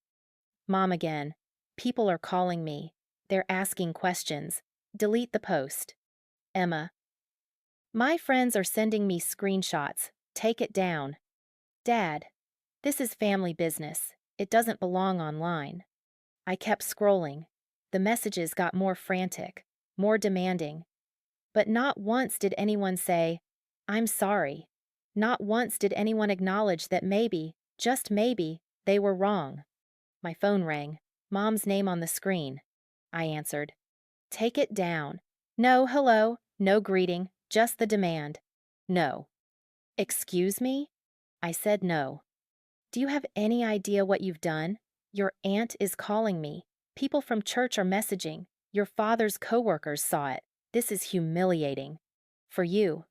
Mom again. People are calling me. They're asking questions. Delete the post. Emma. My friends are sending me screenshots. Take it down. Dad, this is family business. It doesn't belong online. I kept scrolling. The messages got more frantic, more demanding. But not once did anyone say, "I'm sorry." Not once did anyone acknowledge that maybe, just maybe, they were wrong. My phone rang. Mom's name on the screen. I answered. Take it down. No hello, no greeting, just the demand. No. Excuse me? I said no. Do you have any idea what you've done? Your aunt is calling me. People from church are messaging. Your father's coworkers saw it. This is humiliating. For you.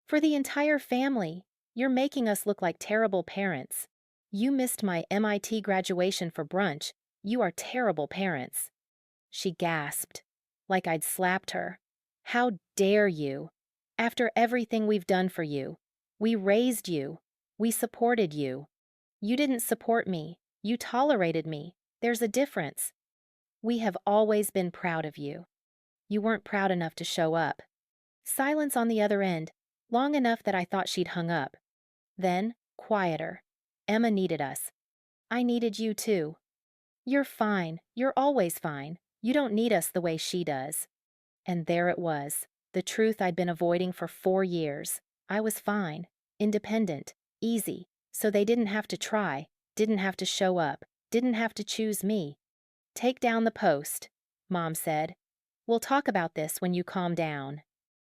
For the entire family. You're making us look like terrible parents. You missed my MIT graduation for brunch. You are terrible parents. She gasped, like I'd slapped her. How dare you? After everything we've done for you. We raised you. We supported you. You didn't support me. You tolerated me. There's a difference. We have always been proud of you. You weren't proud enough to show up. Silence on the other end, long enough that I thought she'd hung up. Then, quieter. Emma needed us. I needed you too. You're fine. You're always fine. You don't need us the way she does. And there it was, the truth I'd been avoiding for 4 years. I was fine, independent, easy, so they didn't have to try, didn't have to show up, didn't have to choose me. Take down the post, Mom said. We'll talk about this when you calm down.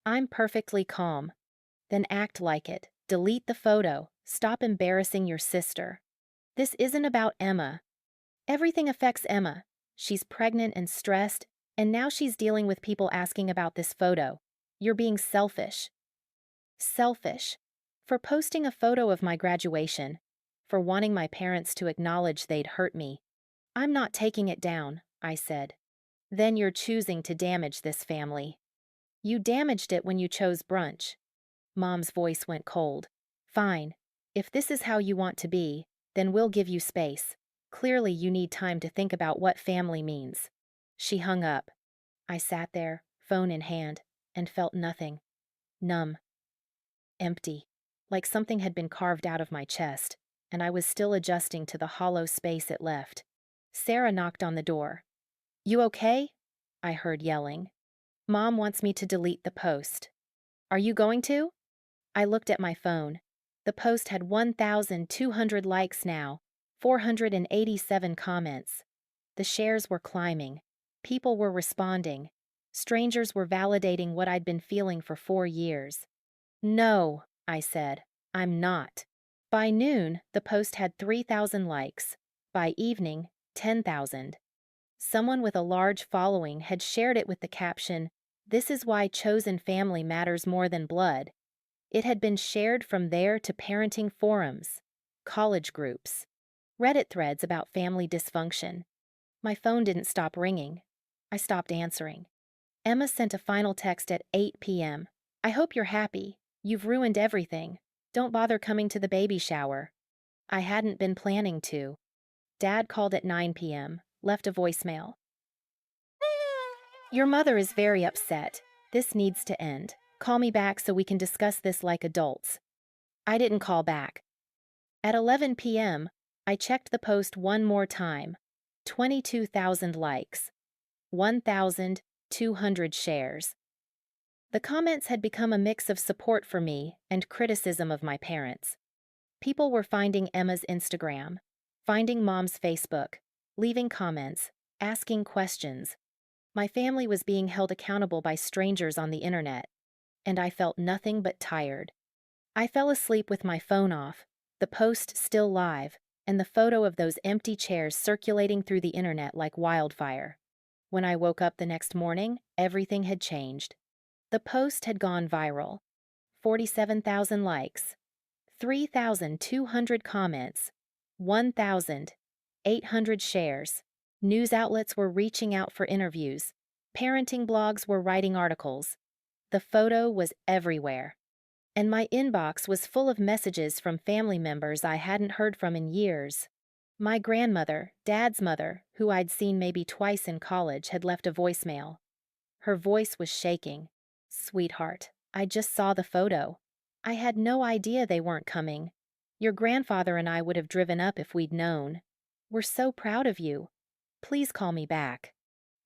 I'm perfectly calm. Then act like it. Delete the photo. Stop embarrassing your sister. This isn't about Emma. Everything affects Emma. She's pregnant and stressed, and now she's dealing with people asking about this photo. You're being selfish. Selfish. For posting a photo of my graduation. For wanting my parents to acknowledge they'd hurt me. I'm not taking it down, I said. Then you're choosing to damage this family. You damaged it when you chose brunch. Mom's voice went cold. Fine. If this is how you want to be, then we'll give you space. Clearly you need time to think about what family means. She hung up. I sat there, phone in hand, and felt nothing. Numb. Empty. like something had been carved out of my chest, and I was still adjusting to the hollow space it left. Sarah knocked on the door. "You okay?" I heard yelling. "Mom wants me to delete the post." "Are you going to?" I looked at my phone. The post had 1,200 likes now, 487 comments. The shares were climbing. People were responding. Strangers were validating what I'd been feeling for 4 years. "No," I said. "I'm not." By noon, the post had 3,000 likes. By evening, 10,000. Someone with a large following had shared it with the caption, "This is why chosen family matters more than blood." It had been shared from there to parenting forums, college groups, Reddit threads about family dysfunction. My phone didn't stop ringing. I stopped answering. Emma sent a final text at 8 p.m. "I hope you're happy. You've ruined everything. Don't bother coming to the baby shower." I hadn't been planning to. Dad called at 9 p.m., left a voicemail. "Your mother is very upset. This needs to end. Call me back so we can discuss this like adults." I didn't call back. At 11 p.m., I checked the post one more time. 22,000 likes. 1,200 shares. The comments had become a mix of support for me and criticism of my parents. People were finding Emma's Instagram, finding Mom's Facebook, leaving comments, asking questions. My family was being held accountable by strangers on the internet, and I felt nothing but tired. I fell asleep with my phone off, the post still live, and the photo of those empty chairs circulating through the internet like wildfire. When I woke up the next morning, everything had changed. The post had gone viral. 47,000 likes, 3,200 comments, 1,800 shares. News outlets were reaching out for interviews. Parenting blogs were writing articles. The photo was everywhere. And my inbox was full of messages from family members I hadn't heard from in years. My grandmother, Dad's mother, who I'd seen maybe twice in college, had left a voicemail. Her voice was shaking. "Sweetheart, I just saw the photo. I had no idea they weren't coming. Your grandfather and I would have driven up if we'd known. We're so proud of you. Please call me back."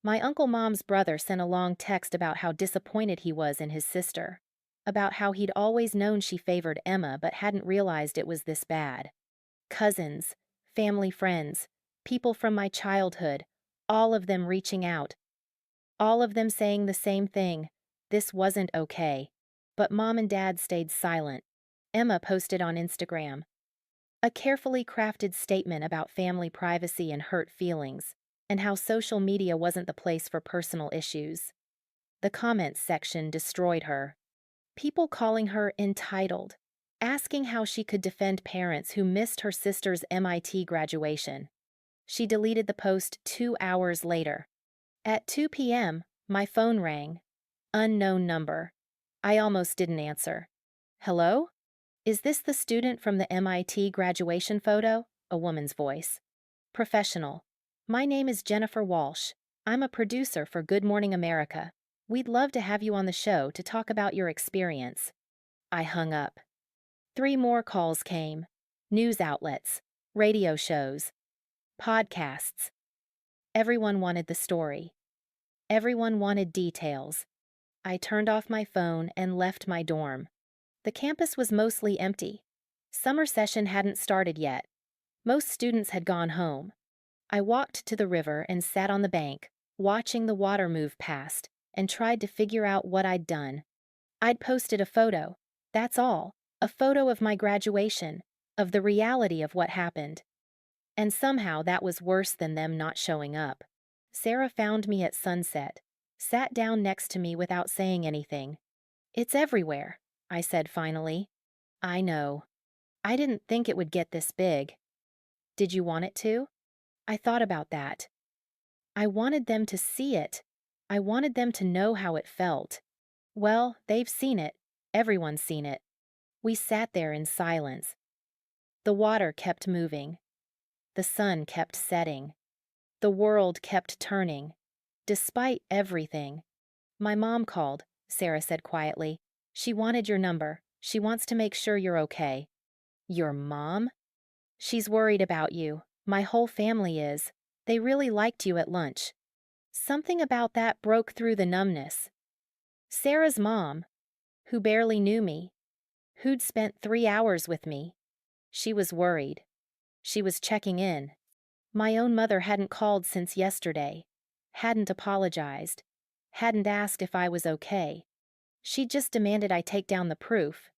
My Uncle Mom's brother sent a long text about how disappointed he was in his sister, about how he'd always known she favored Emma but hadn't realized it was this bad. Cousins, family friends, people from my childhood, all of them reaching out. All of them saying the same thing: this wasn't okay. But Mom and Dad stayed silent. Emma posted on Instagram a carefully crafted statement about family privacy and hurt feelings, and how social media wasn't the place for personal issues. The comments section destroyed her. People calling her entitled, asking how she could defend parents who missed her sister's MIT graduation. She deleted the post 2 hours later. At 2 p.m., my phone rang. Unknown number. I almost didn't answer. "Hello? Is this the student from the MIT graduation photo?" A woman's voice. Professional. "My name is Jennifer Walsh. I'm a producer for Good Morning America. We'd love to have you on the show to talk about your experience." I hung up. 3 more calls came. News outlets, radio shows, podcasts. Everyone wanted the story. Everyone wanted details. I turned off my phone and left my dorm. The campus was mostly empty. Summer session hadn't started yet. Most students had gone home. I walked to the river and sat on the bank, watching the water move past, and tried to figure out what I'd done. I'd posted a photo. That's all. A photo of my graduation, of the reality of what happened. And somehow that was worse than them not showing up. Sarah found me at sunset, sat down next to me without saying anything. "It's everywhere," I said finally. "I know. I didn't think it would get this big." "Did you want it to?" I thought about that. I wanted them to see it. I wanted them to know how it felt. Well, they've seen it. Everyone's seen it. We sat there in silence. The water kept moving. The sun kept setting. The world kept turning. Despite everything. "My mom called," Sarah said quietly. "She wanted your number. She wants to make sure you're okay. Your mom? She's worried about you. My whole family is. They really liked you at lunch. Something about that broke through the numbness. Sarah's mom, who barely knew me, who'd spent 3 hours with me. She was worried. She was checking in. My own mother hadn't called since yesterday, hadn't apologized, hadn't asked if I was okay. She just demanded I take down the proof.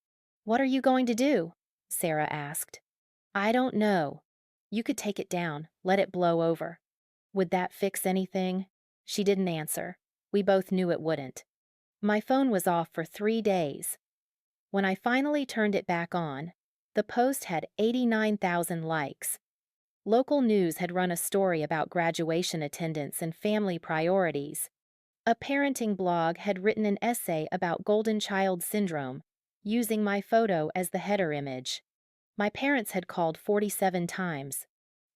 What are you going to do? Sarah asked. I don't know. You could take it down, let it blow over. Would that fix anything? She didn't answer. We both knew it wouldn't. My phone was off for 3 days. When I finally turned it back on, the post had 89,000 likes. Local news had run a story about graduation attendance and family priorities. A parenting blog had written an essay about golden child syndrome, using my photo as the header image. My parents had called 47 times.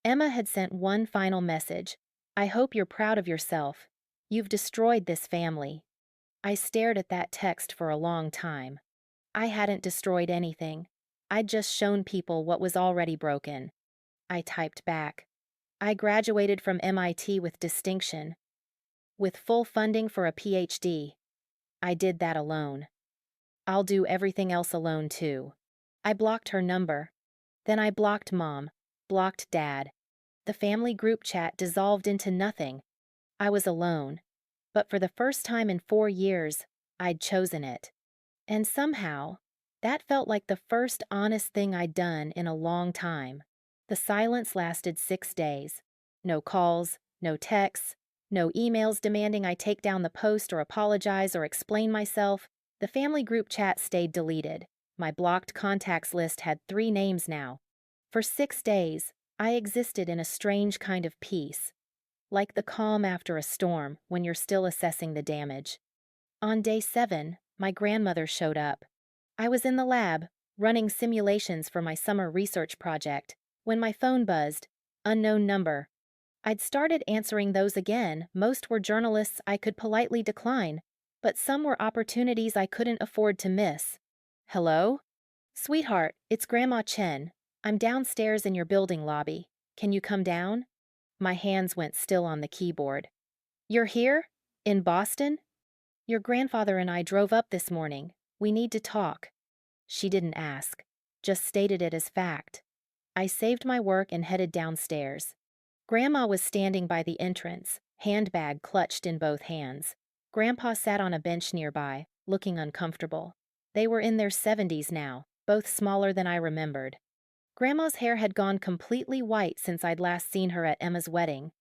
Emma had sent one final message. I hope you're proud of yourself. You've destroyed this family. I stared at that text for a long time. I hadn't destroyed anything. I'd just shown people what was already broken. I typed back. I graduated from MIT with distinction, with full funding for a PhD. I did that alone. I'll do everything else alone too. I blocked her number. Then I blocked Mom, blocked Dad. The family group chat dissolved into nothing. I was alone. But for the first time in 4 years, I'd chosen it. And somehow, that felt like the first honest thing I'd done in a long time. The silence lasted 6 days. No calls, no texts, no emails demanding I take down the post or apologize or explain myself. The family group chat stayed deleted. My blocked contacts list had 3 names now. For 6 days, I existed in a strange kind of peace, like the calm after a storm when you're still assessing the damage. On day 7, my grandmother showed up. I was in the lab, running simulations for my summer research project, when my phone buzzed. Unknown number. I'd started answering those again. Most were journalists I could politely decline, but some were opportunities I couldn't afford to miss. Hello? Sweetheart, it's Grandma Chen. I'm downstairs in your building lobby. Can you come down? My hands went still on the keyboard. You're here? In Boston? Your grandfather and I drove up this morning. We need to talk. She didn't ask, just stated it as fact. I saved my work and headed downstairs. Grandma was standing by the entrance, handbag clutched in both hands. Grandpa sat on a bench nearby, looking uncomfortable. They were in their 70s now, both smaller than I remembered. Grandma's hair had gone completely white since I'd last seen her at Emma's wedding.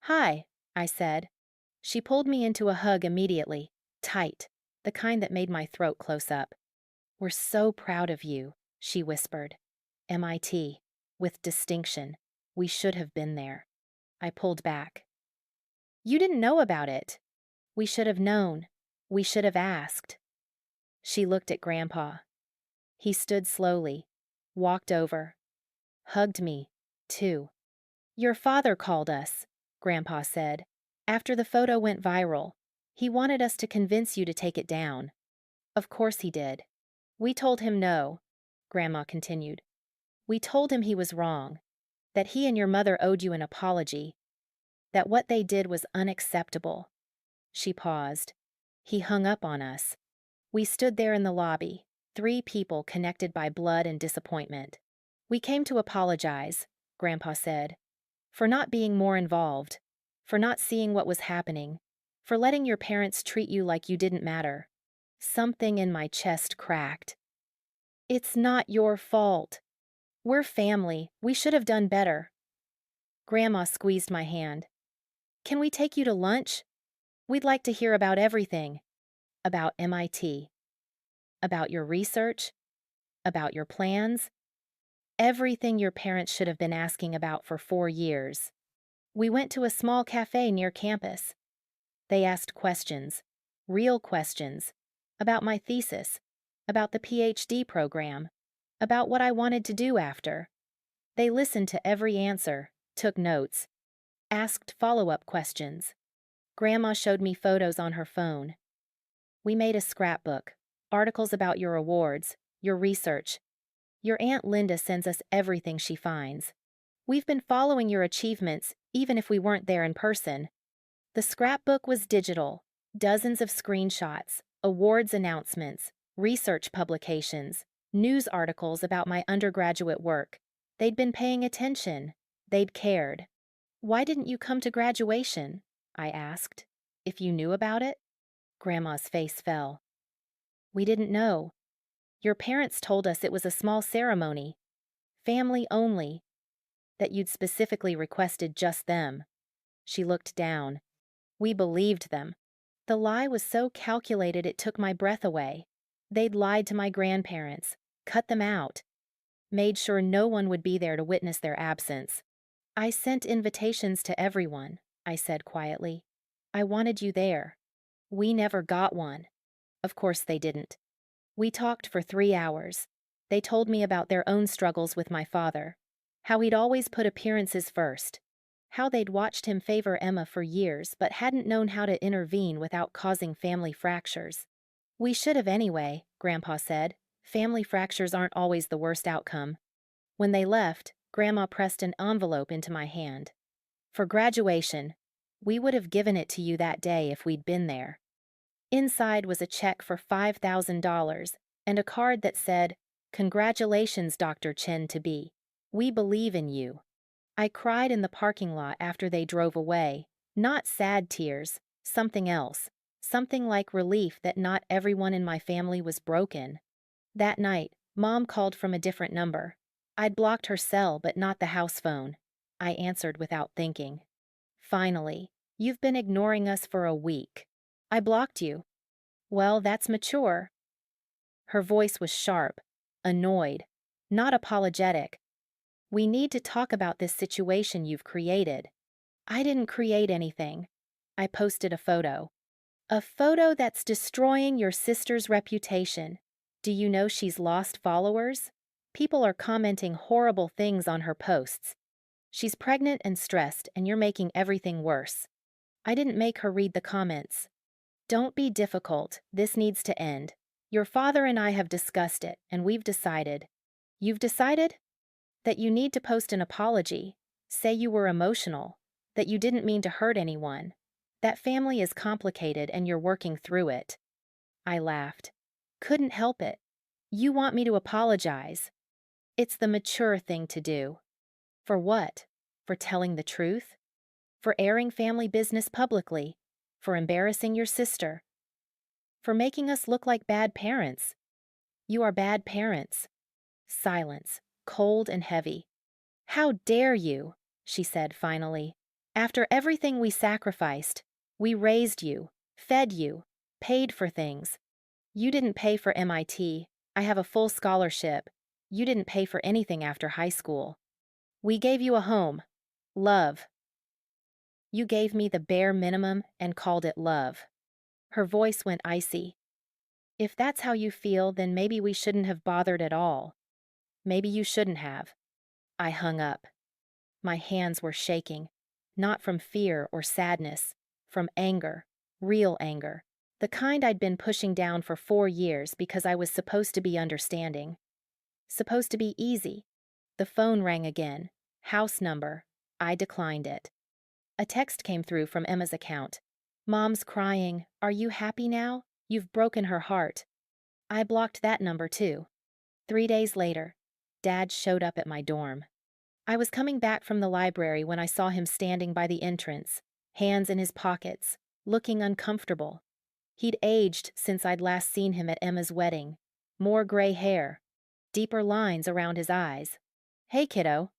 Hi, I said. She pulled me into a hug immediately, tight, the kind that made my throat close up. We're so proud of you, she whispered. MIT, with distinction. We should have been there. I pulled back. You didn't know about it. We should have known. We should have asked. She looked at Grandpa. He stood slowly, walked over, hugged me, too. Your father called us, Grandpa said. After the photo went viral, he wanted us to convince you to take it down. Of course he did. We told him no, Grandma continued. We told him he was wrong, that he and your mother owed you an apology, that what they did was unacceptable. She paused. He hung up on us. We stood there in the lobby, 3 people connected by blood and disappointment. We came to apologize, Grandpa said, for not being more involved, for not seeing what was happening, for letting your parents treat you like you didn't matter. Something in my chest cracked. It's not your fault. We're family. We should have done better. Grandma squeezed my hand. Can we take you to lunch? We'd like to hear about everything. About MIT. About your research. About your plans. Everything your parents should have been asking about for 4 years. We went to a small cafe near campus. They asked questions, real questions, about my thesis, about the PhD program, about what I wanted to do after. They listened to every answer, took notes, asked follow-up questions. Grandma showed me photos on her phone. We made a scrapbook, articles about your awards, Your research. Your Aunt Linda sends us everything she finds. We've been following your achievements, even if we weren't there in person. The scrapbook was digital, dozens of screenshots, awards announcements, research publications, news articles about my undergraduate work. They'd been paying attention. They'd cared. Why didn't you come to graduation? I asked. If you knew about it? Grandma's face fell. We didn't know. Your parents told us it was a small ceremony, family only, that you'd specifically requested just them. She looked down. We believed them. The lie was so calculated it took my breath away. They'd lied to my grandparents, cut them out, made sure no one would be there to witness their absence. I sent invitations to everyone, I said quietly. I wanted you there. We never got one. Of course they didn't. We talked for 3 hours. They told me about their own struggles with my father, how he'd always put appearances first, how they'd watched him favor Emma for years but hadn't known how to intervene without causing family fractures. We should have anyway, Grandpa said. Family fractures aren't always the worst outcome. When they left, Grandma pressed an envelope into my hand. For graduation, we would have given it to you that day if we'd been there. Inside was a check for $5,000 and a card that said, "Congratulations, Dr. Chen-to-be. We believe in you." I cried in the parking lot after they drove away, not sad tears, something else, something like relief that not everyone in my family was broken. That night, Mom called from a different number. I'd blocked her cell but not the house phone. I answered without thinking. Finally, you've been ignoring us for a week. I blocked you. Well, that's mature. Her voice was sharp, annoyed, not apologetic. We need to talk about this situation you've created. I didn't create anything. I posted a photo. A photo that's destroying your sister's reputation. Do you know she's lost followers? People are commenting horrible things on her posts. She's pregnant and stressed, and you're making everything worse. I didn't make her read the comments. Don't be difficult. This needs to end. Your father and I have discussed it, and we've decided. You've decided? That you need to post an apology. Say you were emotional. That you didn't mean to hurt anyone. That family is complicated and you're working through it. I laughed. Couldn't help it. You want me to apologize. It's the mature thing to do. For what? For telling the truth? For airing family business publicly? For embarrassing your sister? For making us look like bad parents? You are bad parents. Silence, cold and heavy. How dare you? She said finally. After everything we sacrificed, we raised you, fed you, paid for things. You didn't pay for MIT. I have a full scholarship. You didn't pay for anything after high school. We gave you a home. Love. You gave me the bare minimum and called it love. Her voice went icy. If that's how you feel, then maybe we shouldn't have bothered at all. Maybe you shouldn't have. I hung up. My hands were shaking, not from fear or sadness, from anger, real anger, the kind I'd been pushing down for 4 years because I was supposed to be understanding. Supposed to be easy. The phone rang again. House number. I declined it. A text came through from Emma's account. Mom's crying. Are you happy now? You've broken her heart. I blocked that number too. 3 days later, Dad showed up at my dorm. I was coming back from the library when I saw him standing by the entrance, hands in his pockets, looking uncomfortable. He'd aged since I'd last seen him at Emma's wedding. More gray hair, deeper lines around his eyes. Hey, kiddo.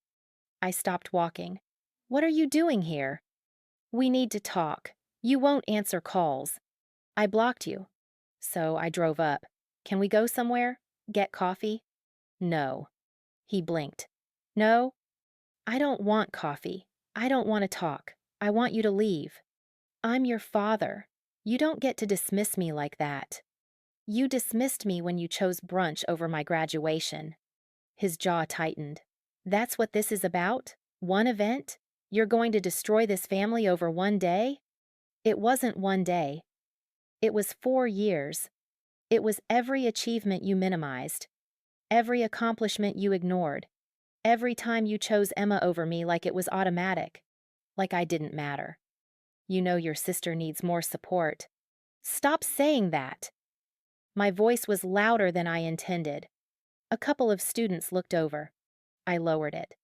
I stopped walking. What are you doing here? We need to talk. You won't answer calls. I blocked you. So I drove up. Can we go somewhere? Get coffee? No. He blinked. No? I don't want coffee. I don't want to talk. I want you to leave. I'm your father. You don't get to dismiss me like that. You dismissed me when you chose brunch over my graduation. His jaw tightened. That's what this is about? One event? You're going to destroy this family over one day? It wasn't one day. It was 4 years. It was every achievement you minimized. Every accomplishment you ignored. Every time you chose Emma over me like it was automatic. Like I didn't matter. You know your sister needs more support. Stop saying that. My voice was louder than I intended. A couple of students looked over. I lowered it.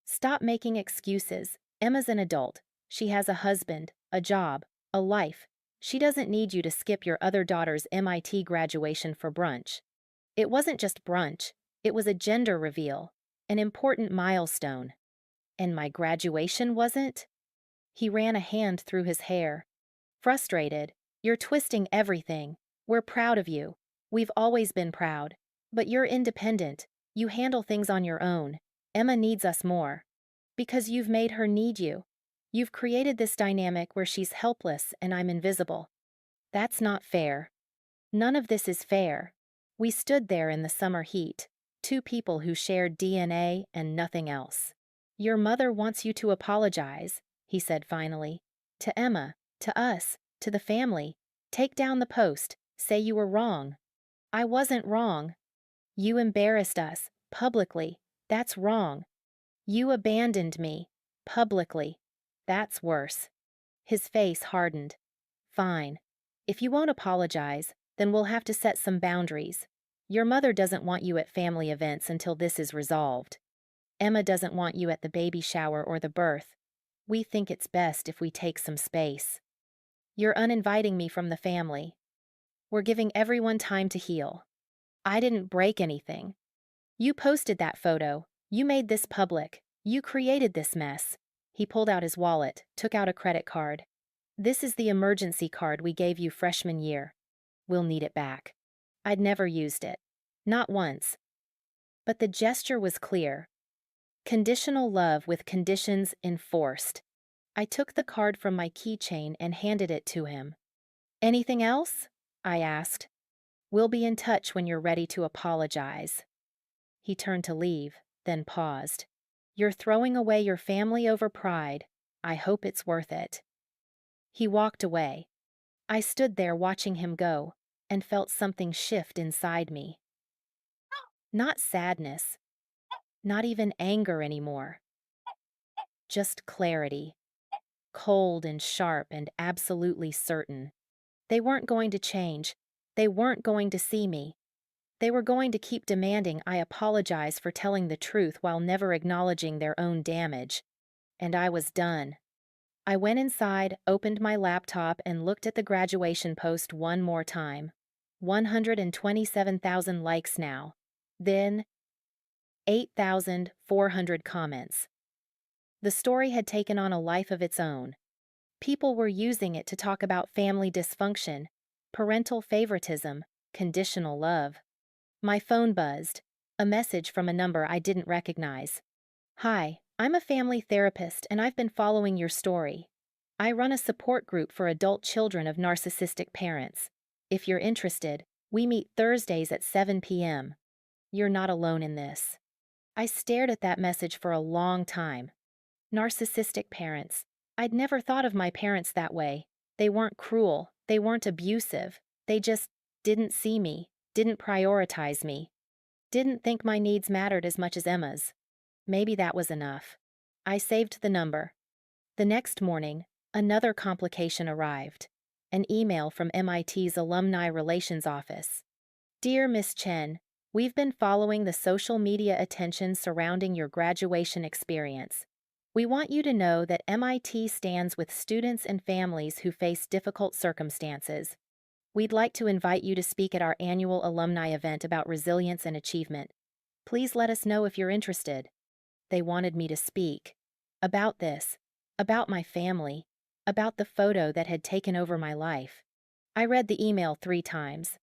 Stop making excuses. Emma's an adult. She has a husband, a job, a life. She doesn't need you to skip your other daughter's MIT graduation for brunch. It wasn't just brunch, it was a gender reveal, an important milestone. And my graduation wasn't? He ran a hand through his hair. Frustrated, you're twisting everything. We're proud of you. We've always been proud. But you're independent. You handle things on your own. Emma needs us more. Because you've made her need you. You've created this dynamic where she's helpless and I'm invisible. That's not fair. None of this is fair. We stood there in the summer heat, two people who shared DNA and nothing else. Your mother wants you to apologize, he said finally. To Emma, to us, to the family. Take down the post, say you were wrong. I wasn't wrong. You embarrassed us, publicly. That's wrong. You abandoned me, publicly. That's worse. His face hardened. Fine. If you won't apologize, then we'll have to set some boundaries. Your mother doesn't want you at family events until this is resolved. Emma doesn't want you at the baby shower or the birth. We think it's best if we take some space. You're uninviting me from the family. We're giving everyone time to heal. I didn't break anything. You posted that photo. You made this public. You created this mess. He pulled out his wallet, took out a credit card. This is the emergency card we gave you freshman year. We'll need it back. I'd never used it. Not once. But the gesture was clear. Conditional love with conditions enforced. I took the card from my keychain and handed it to him. Anything else? I asked. We'll be in touch when you're ready to apologize. He turned to leave, then paused. You're throwing away your family over pride. I hope it's worth it. He walked away. I stood there watching him go and felt something shift inside me. Not sadness. Not even anger anymore. Just clarity. Cold and sharp and absolutely certain. They weren't going to change. They weren't going to see me. They were going to keep demanding I apologize for telling the truth while never acknowledging their own damage. And I was done. I went inside, opened my laptop, and looked at the graduation post one more time. 127,000 likes now. Then, 8,400 comments. The story had taken on a life of its own. People were using it to talk about family dysfunction, parental favoritism, conditional love. My phone buzzed, a message from a number I didn't recognize. Hi, I'm a family therapist and I've been following your story. I run a support group for adult children of narcissistic parents. If you're interested, we meet Thursdays at 7 p.m. You're not alone in this. I stared at that message for a long time. Narcissistic parents. I'd never thought of my parents that way. They weren't cruel. They weren't abusive. They just didn't see me, didn't prioritize me, didn't think my needs mattered as much as Emma's. Maybe that was enough. I saved the number. The next morning, another complication arrived. An email from MIT's Alumni Relations Office. Dear Miss Chen, we've been following the social media attention surrounding your graduation experience. We want you to know that MIT stands with students and families who face difficult circumstances. We'd like to invite you to speak at our annual alumni event about resilience and achievement. Please let us know if you're interested. They wanted me to speak. About this. About my family. About the photo that had taken over my life. I read the email 3 times.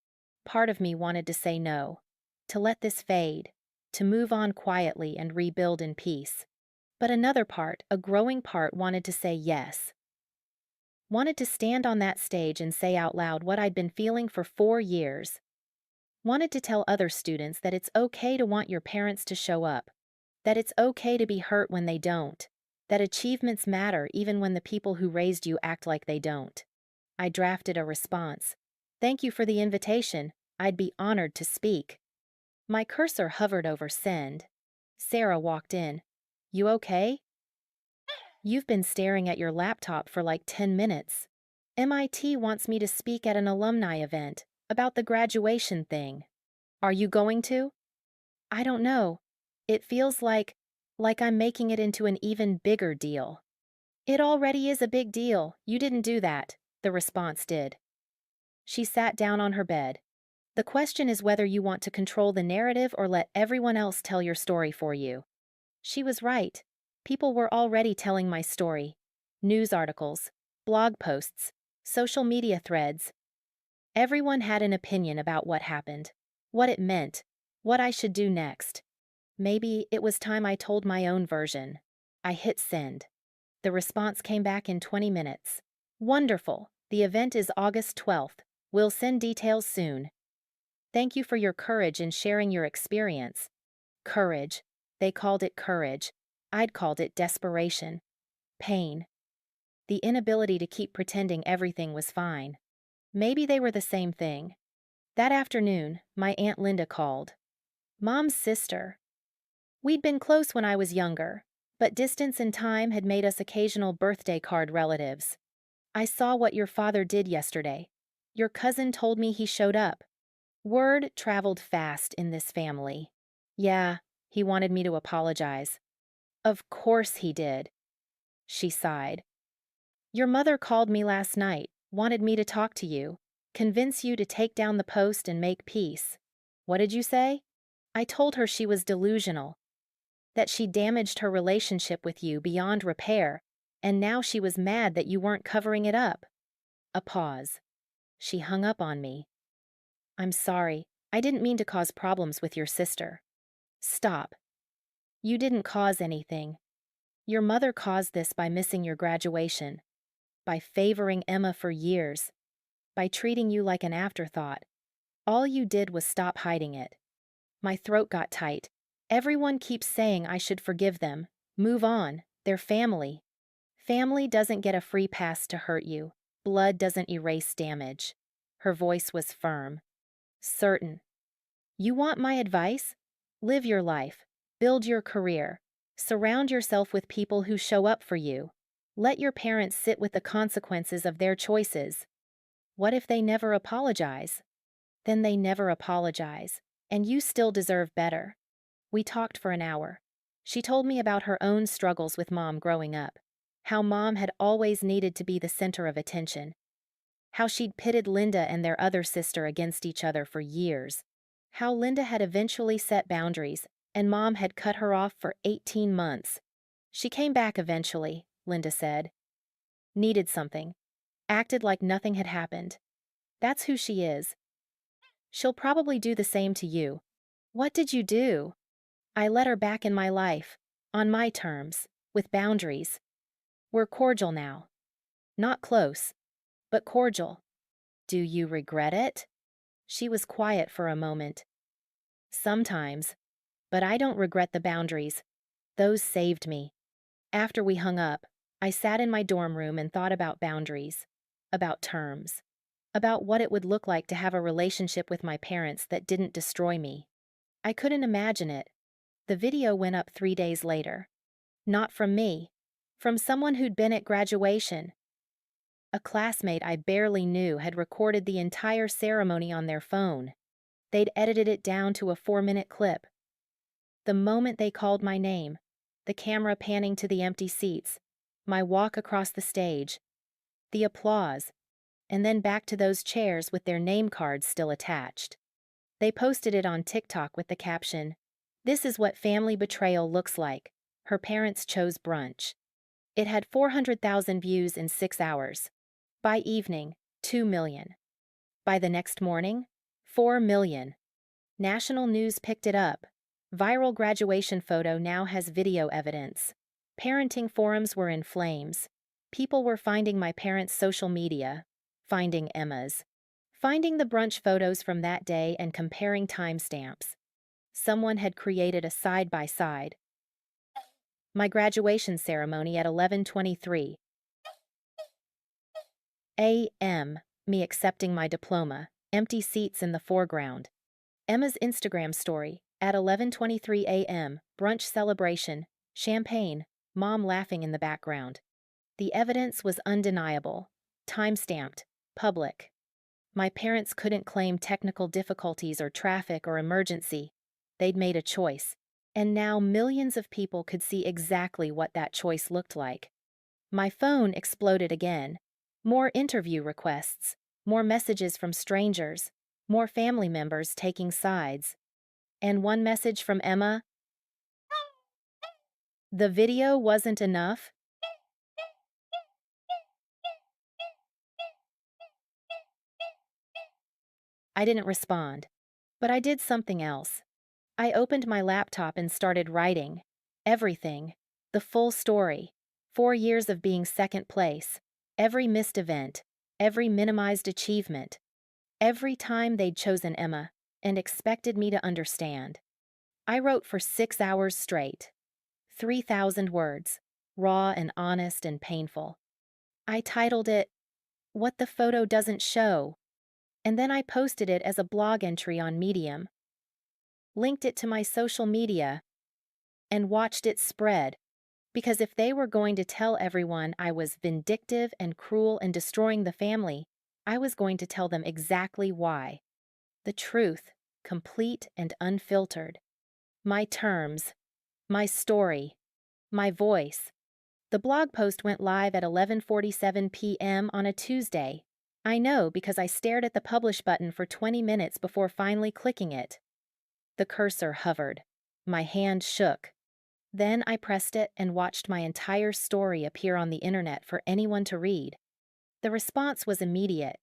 Part of me wanted to say no. To let this fade. To move on quietly and rebuild in peace. But another part, a growing part, wanted to say yes. Wanted to stand on that stage and say out loud what I'd been feeling for 4 years. Wanted to tell other students that it's okay to want your parents to show up. That it's okay to be hurt when they don't. That achievements matter even when the people who raised you act like they don't. I drafted a response. Thank you for the invitation. I'd be honored to speak. My cursor hovered over send. Sarah walked in. You okay? You've been staring at your laptop for like 10 minutes. MIT wants me to speak at an alumni event about the graduation thing. Are you going to? I don't know. It feels like I'm making it into an even bigger deal. It already is a big deal. You didn't do that, the response did. She sat down on her bed. The question is whether you want to control the narrative or let everyone else tell your story for you. She was right. People were already telling my story. News articles, blog posts, social media threads. Everyone had an opinion about what happened, what it meant, what I should do next. Maybe it was time I told my own version. I hit send. The response came back in 20 minutes. Wonderful. The event is August 12th. We'll send details soon. Thank you for your courage in sharing your experience. Courage. They called it courage. I'd called it desperation. Pain. The inability to keep pretending everything was fine. Maybe they were the same thing. That afternoon, my Aunt Linda called. Mom's sister. We'd been close when I was younger, but distance and time had made us occasional birthday card relatives. I saw what your father did yesterday. Your cousin told me he showed up. Word traveled fast in this family. Yeah, he wanted me to apologize. Of course he did. She sighed. Your mother called me last night, wanted me to talk to you, convince you to take down the post and make peace. What did you say? I told her she was delusional, that she damaged her relationship with you beyond repair, and now she was mad that you weren't covering it up. A pause. She hung up on me. I'm sorry, I didn't mean to cause problems with your sister. Stop. You didn't cause anything. Your mother caused this by missing your graduation, by favoring Emma for years, by treating you like an afterthought. All you did was stop hiding it. My throat got tight. Everyone keeps saying I should forgive them, move on, they're family. Family doesn't get a free pass to hurt you. Blood doesn't erase damage. Her voice was firm. Certain. You want my advice? Live your life. Build your career. Surround yourself with people who show up for you. Let your parents sit with the consequences of their choices. What if they never apologize? Then they never apologize, and you still deserve better. We talked for an hour. She told me about her own struggles with Mom growing up, how Mom had always needed to be the center of attention, how she'd pitted Linda and their other sister against each other for years, how Linda had eventually set boundaries and Mom had cut her off for 18 months. She came back eventually, Linda said. Needed something. Acted like nothing had happened. That's who she is. She'll probably do the same to you. What did you do? I let her back in my life, on my terms, with boundaries. We're cordial now. Not close, but cordial. Do you regret it? She was quiet for a moment. Sometimes, but I don't regret the boundaries. Those saved me. After we hung up, I sat in my dorm room and thought about boundaries, about terms, about what it would look like to have a relationship with my parents that didn't destroy me. I couldn't imagine it. The video went up 3 days later. Not from me. From someone who'd been at graduation. A classmate I barely knew had recorded the entire ceremony on their phone. They'd edited it down to a 4-minute clip. The moment they called my name, the camera panning to the empty seats, my walk across the stage, the applause, and then back to those chairs with their name cards still attached. They posted it on TikTok with the caption, "This is what family betrayal looks like. Her parents chose brunch." It had 400,000 views in 6 hours. By evening, 2 million. By the next morning, 4 million. National news picked it up. Viral graduation photo now has video evidence. Parenting forums were in flames. People were finding my parents' social media, finding Emma's, finding the brunch photos from that day and comparing timestamps. Someone had created a side-by-side. My graduation ceremony at 11:23 a.m., me accepting my diploma, empty seats in the foreground. Emma's Instagram story, at 11:23 a.m., brunch celebration, champagne, mom laughing in the background. The evidence was undeniable. Time-stamped. Public. My parents couldn't claim technical difficulties or traffic or emergency. They'd made a choice. And now millions of people could see exactly what that choice looked like. My phone exploded again. More interview requests. More messages from strangers. More family members taking sides. And one message from Emma. The video wasn't enough. I didn't respond. But I did something else. I opened my laptop and started writing. Everything. The full story. 4 years of being second place. Every missed event. Every minimized achievement. Every time they'd chosen Emma and expected me to understand. I wrote for 6 hours straight. 3,000 words. Raw and honest and painful. I titled it, What the Photo Doesn't Show. And then I posted it as a blog entry on Medium. Linked it to my social media, and watched it spread, because if they were going to tell everyone I was vindictive and cruel and destroying the family, I was going to tell them exactly why. The truth, complete and unfiltered. My terms. My story. My voice. The blog post went live at 11:47 p.m. on a Tuesday. I know because I stared at the publish button for 20 minutes before finally clicking it. The cursor hovered. My hand shook. Then I pressed it and watched my entire story appear on the internet for anyone to read. The response was immediate.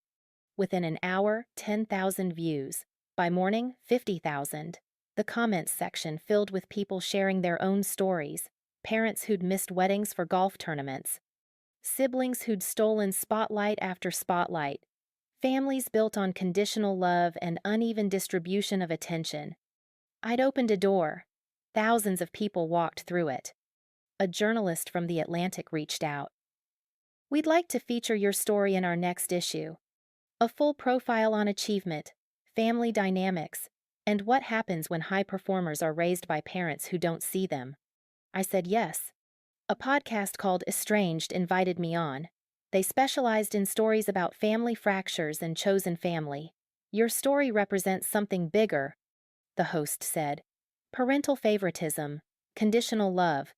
Within an hour, 10,000 views. By morning, 50,000. The comments section filled with people sharing their own stories. Parents who'd missed weddings for golf tournaments. Siblings who'd stolen spotlight after spotlight. Families built on conditional love and uneven distribution of attention. I'd opened a door. Thousands of people walked through it. A journalist from The Atlantic reached out. We'd like to feature your story in our next issue. A full profile on achievement, family dynamics, and what happens when high performers are raised by parents who don't see them. I said yes. A podcast called Estranged invited me on. They specialized in stories about family fractures and chosen family. Your story represents something bigger, the host said. Parental favoritism, conditional love,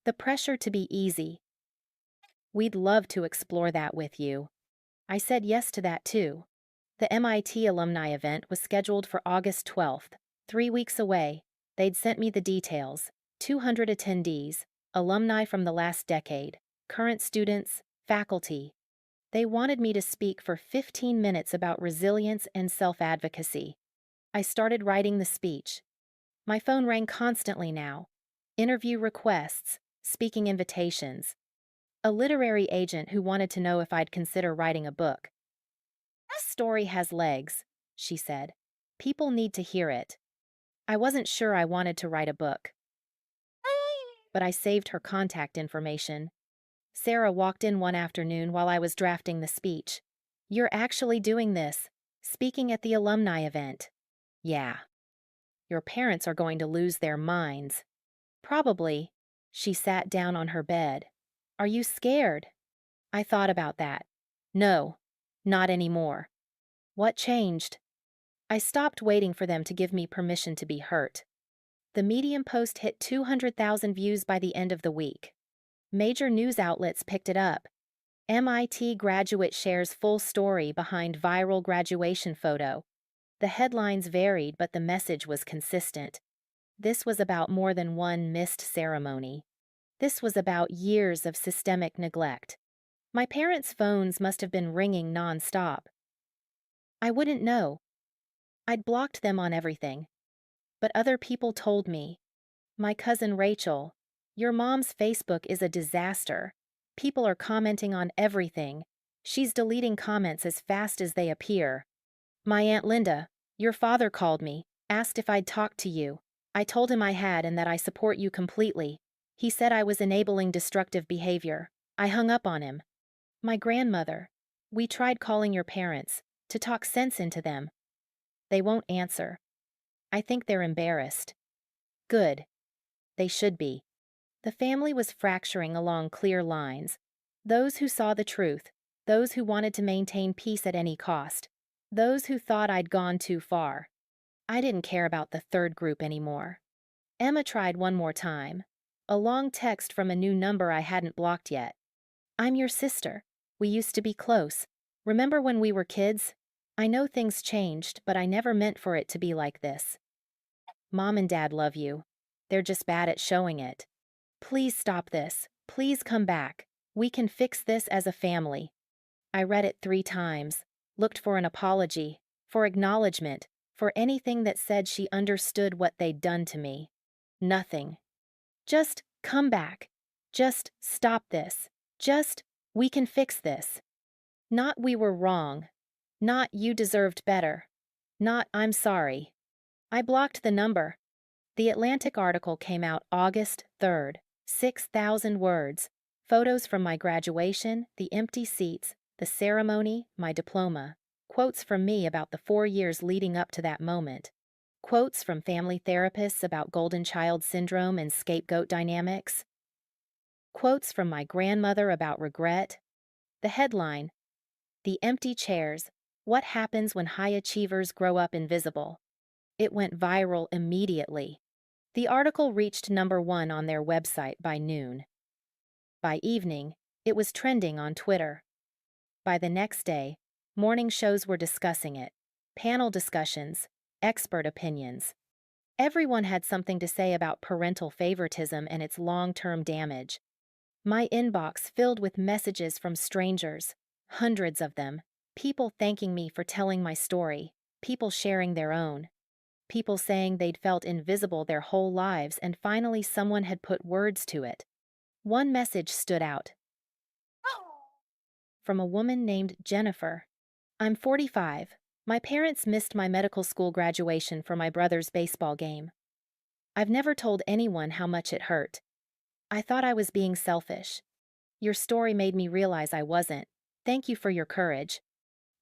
the pressure to be easy. We'd love to explore that with you. I said yes to that too. The MIT alumni event was scheduled for August 12th, 3 weeks away. They'd sent me the details. 200 attendees, alumni from the last decade, current students, faculty. They wanted me to speak for 15 minutes about resilience and self-advocacy. I started writing the speech. My phone rang constantly now. Interview requests, speaking invitations. A literary agent who wanted to know if I'd consider writing a book. This story has legs, she said. People need to hear it. I wasn't sure I wanted to write a book. But I saved her contact information. Sarah walked in one afternoon while I was drafting the speech. You're actually doing this, speaking at the alumni event. Yeah. Your parents are going to lose their minds. Probably. She sat down on her bed. Are you scared? I thought about that. No, not anymore. What changed? I stopped waiting for them to give me permission to be hurt. The Medium post hit 200,000 views by the end of the week. Major news outlets picked it up. MIT graduate shares full story behind viral graduation photo. The headlines varied, but the message was consistent. This was about more than one missed ceremony. This was about years of systemic neglect. My parents' phones must have been ringing nonstop. I wouldn't know. I'd blocked them on everything. But other people told me. My cousin Rachel, your mom's Facebook is a disaster. People are commenting on everything. She's deleting comments as fast as they appear. My Aunt Linda, your father called me, asked if I'd talk to you. I told him I had and that I support you completely. He said I was enabling destructive behavior. I hung up on him. My grandmother. We tried calling your parents, to talk sense into them. They won't answer. I think they're embarrassed. Good. They should be. The family was fracturing along clear lines. Those who saw the truth, those who wanted to maintain peace at any cost, those who thought I'd gone too far. I didn't care about the third group anymore. Emma tried one more time. A long text from a new number I hadn't blocked yet. I'm your sister. We used to be close. Remember when we were kids? I know things changed, but I never meant for it to be like this. Mom and Dad love you. They're just bad at showing it. Please stop this. Please come back. We can fix this as a family. I read it 3 times, looked for an apology, for acknowledgement, for anything that said she understood what they'd done to me. Nothing. Just come back. Just stop this. Just, we can fix this. Not we were wrong. Not you deserved better. Not I'm sorry. I blocked the number. The Atlantic article came out August 3rd. 6,000 words. Photos from my graduation, the empty seats, the ceremony, my diploma. Quotes from me about the 4 years leading up to that moment. Quotes from family therapists about golden child syndrome and scapegoat dynamics. Quotes from my grandmother about regret. The headline, The Empty Chairs, What Happens When High Achievers Grow Up Invisible. It went viral immediately. The article reached #1 on their website by noon. By evening, it was trending on Twitter. By the next day, morning shows were discussing it. Panel discussions, expert opinions. Everyone had something to say about parental favoritism and its long-term damage. My inbox filled with messages from strangers, hundreds of them, people thanking me for telling my story, people sharing their own. People saying they'd felt invisible their whole lives and finally someone had put words to it. One message stood out. From a woman named Jennifer. I'm 45. My parents missed my medical school graduation for my brother's baseball game. I've never told anyone how much it hurt. I thought I was being selfish. Your story made me realize I wasn't. Thank you for your courage.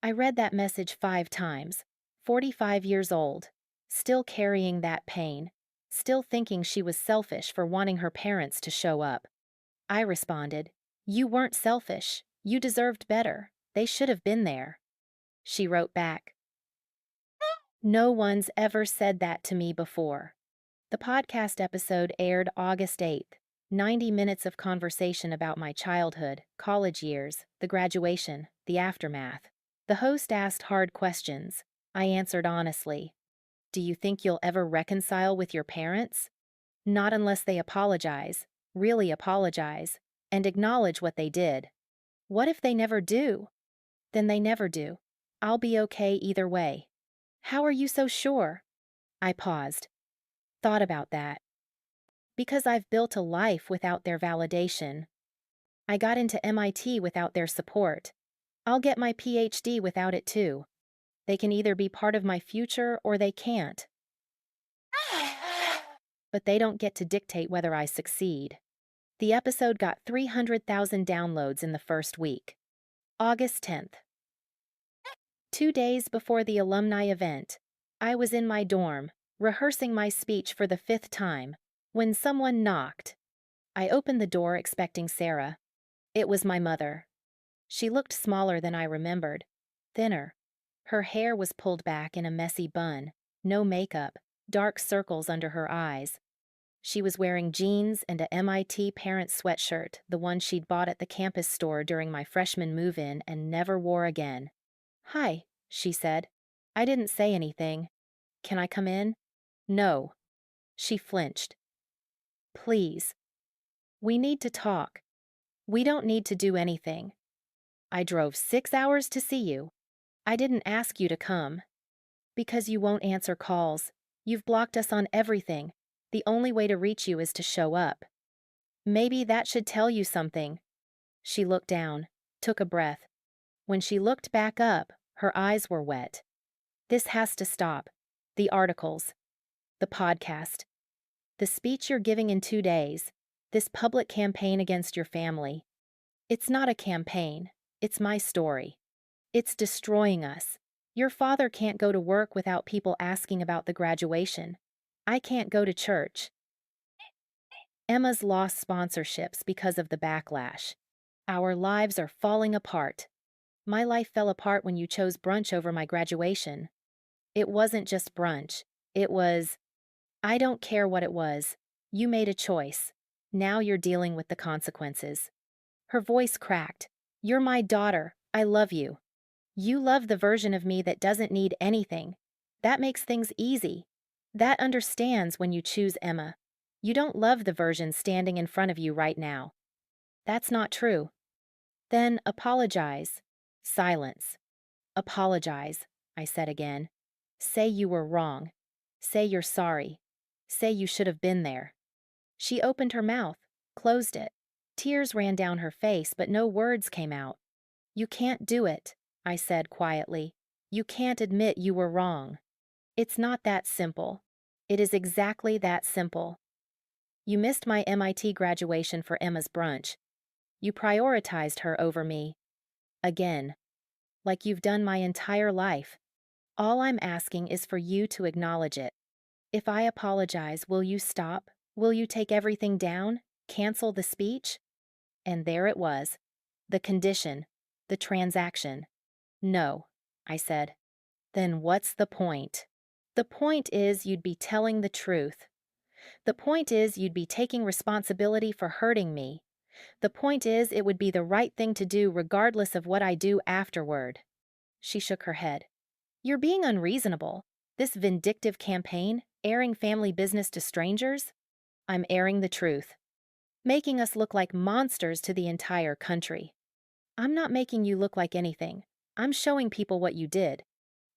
I read that message 5 times. 45 years old. Still carrying that pain. Still thinking she was selfish for wanting her parents to show up. I responded, You weren't selfish. You deserved better. They should have been there. She wrote back, No one's ever said that to me before. The podcast episode aired August 8th. 90 minutes of conversation about my childhood, college years, the graduation, the aftermath. The host asked hard questions. I answered honestly. Do you think you'll ever reconcile with your parents? Not unless they apologize, really apologize, and acknowledge what they did. What if they never do? Then they never do. I'll be okay either way. How are you so sure? I paused. Thought about that. Because I've built a life without their validation. I got into MIT without their support. I'll get my PhD without it too. They can either be part of my future or they can't. But they don't get to dictate whether I succeed. The episode got 300,000 downloads in the first week. August 10th. 2 days before the alumni event, I was in my dorm, rehearsing my speech for the 5th time, when someone knocked. I opened the door expecting Sarah. It was my mother. She looked smaller than I remembered, thinner. Her hair was pulled back in a messy bun, no makeup, dark circles under her eyes. She was wearing jeans and a MIT parent sweatshirt, the one she'd bought at the campus store during my freshman move-in and never wore again. Hi, she said. I didn't say anything. Can I come in? No. She flinched. Please. We need to talk. We don't need to do anything. I drove 6 hours to see you. I didn't ask you to come. Because you won't answer calls. You've blocked us on everything. The only way to reach you is to show up. Maybe that should tell you something. She looked down, took a breath. When she looked back up, her eyes were wet. This has to stop. The articles. The podcast. The speech you're giving in 2 days. This public campaign against your family. It's not a campaign. It's my story. It's destroying us. Your father can't go to work without people asking about the graduation. I can't go to church. Emma's lost sponsorships because of the backlash. Our lives are falling apart. My life fell apart when you chose brunch over my graduation. It wasn't just brunch. It was, I don't care what it was. You made a choice. Now you're dealing with the consequences. Her voice cracked. You're my daughter. I love you. You love the version of me that doesn't need anything. That makes things easy. That understands when you choose Emma. You don't love the version standing in front of you right now. That's not true. Then apologize. Silence. Apologize, I said again. Say you were wrong. Say you're sorry. Say you should have been there. She opened her mouth, closed it. Tears ran down her face, but no words came out. You can't do it, I said quietly. You can't admit you were wrong. It's not that simple. It is exactly that simple. You missed my MIT graduation for Emma's brunch. You prioritized her over me. Again. Like you've done my entire life. All I'm asking is for you to acknowledge it. If I apologize, will you stop? Will you take everything down? Cancel the speech? And there it was. The condition. The transaction. No, I said. Then what's the point? The point is you'd be telling the truth. The point is you'd be taking responsibility for hurting me. The point is it would be the right thing to do regardless of what I do afterward. She shook her head. You're being unreasonable. This vindictive campaign, airing family business to strangers? I'm airing the truth. Making us look like monsters to the entire country. I'm not making you look like anything. I'm showing people what you did.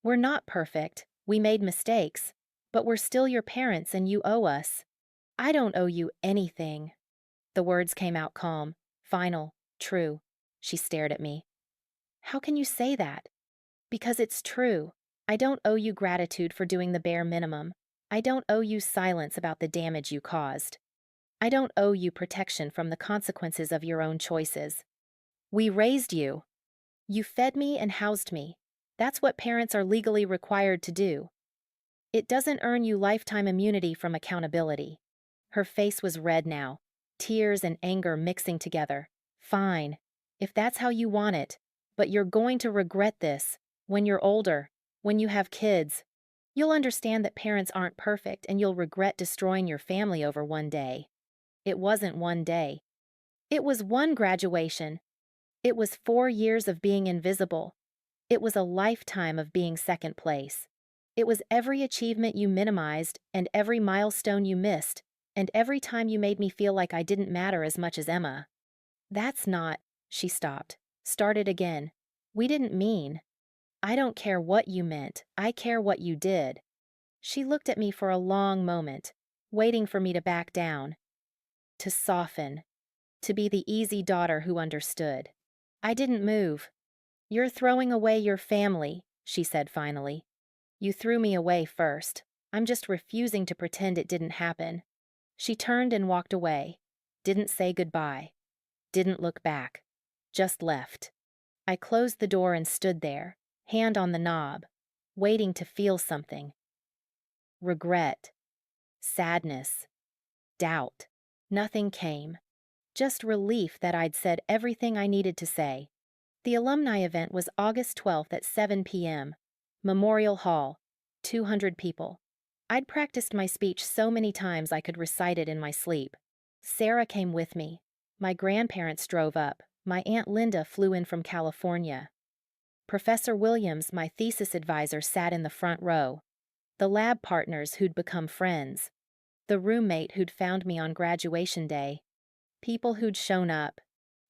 We're not perfect. We made mistakes. But we're still your parents and you owe us. I don't owe you anything. The words came out calm, final, true. She stared at me. How can you say that? Because it's true. I don't owe you gratitude for doing the bare minimum. I don't owe you silence about the damage you caused. I don't owe you protection from the consequences of your own choices. We raised you. You fed me and housed me. That's what parents are legally required to do. It doesn't earn you lifetime immunity from accountability. Her face was red now, tears and anger mixing together. Fine, if that's how you want it, but you're going to regret this. When you're older, when you have kids, you'll understand that parents aren't perfect and you'll regret destroying your family over one day. It wasn't one day. It was one graduation. It was 4 years of being invisible. It was a lifetime of being second place. It was every achievement you minimized and every milestone you missed, and every time you made me feel like I didn't matter as much as Emma. That's not, she stopped, started again. We didn't mean. I don't care what you meant, I care what you did. She looked at me for a long moment, waiting for me to back down, to soften, to be the easy daughter who understood. I didn't move. You're throwing away your family, she said finally. You threw me away first. I'm just refusing to pretend it didn't happen. She turned and walked away. Didn't say goodbye. Didn't look back. Just left. I closed the door and stood there, hand on the knob, waiting to feel something. Regret. Sadness. Doubt. Nothing came. Just relief that I'd said everything I needed to say. The alumni event was August 12th at 7 p.m. Memorial Hall. 200 people. I'd practiced my speech so many times I could recite it in my sleep. Sarah came with me. My grandparents drove up. My Aunt Linda flew in from California. Professor Williams, my thesis advisor, sat in the front row. The lab partners who'd become friends. The roommate who'd found me on graduation day. People who'd shown up.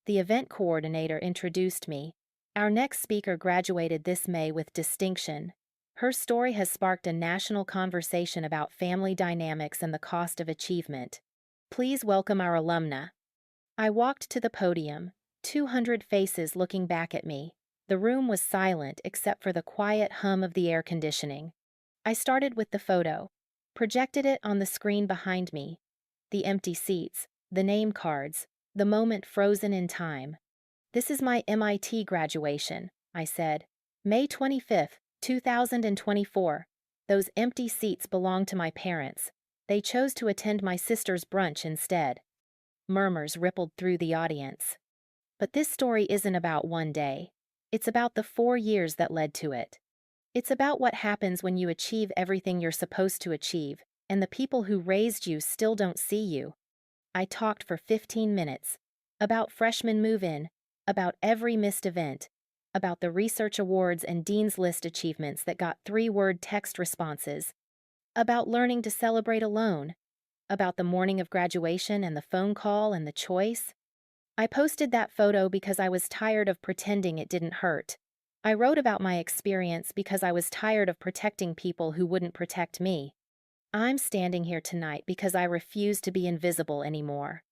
The event coordinator introduced me. Our next speaker graduated this May with distinction. Her story has sparked a national conversation about family dynamics and the cost of achievement. Please welcome our alumna. I walked to the podium, 200 faces looking back at me. The room was silent except for the quiet hum of the air conditioning. I started with the photo, projected it on the screen behind me. The empty seats, the name cards, the moment frozen in time. This is my MIT graduation, I said. May 25th, 2024. Those empty seats belong to my parents. They chose to attend my sister's brunch instead. Murmurs rippled through the audience. But this story isn't about one day. It's about the 4 years that led to it. It's about what happens when you achieve everything you're supposed to achieve, and the people who raised you still don't see you. I talked for 15 minutes. About freshman move-in, about every missed event, about the research awards and Dean's List achievements that got 3-word text responses, about learning to celebrate alone, about the morning of graduation and the phone call and the choice. I posted that photo because I was tired of pretending it didn't hurt. I wrote about my experience because I was tired of protecting people who wouldn't protect me. I'm standing here tonight because I refuse to be invisible anymore.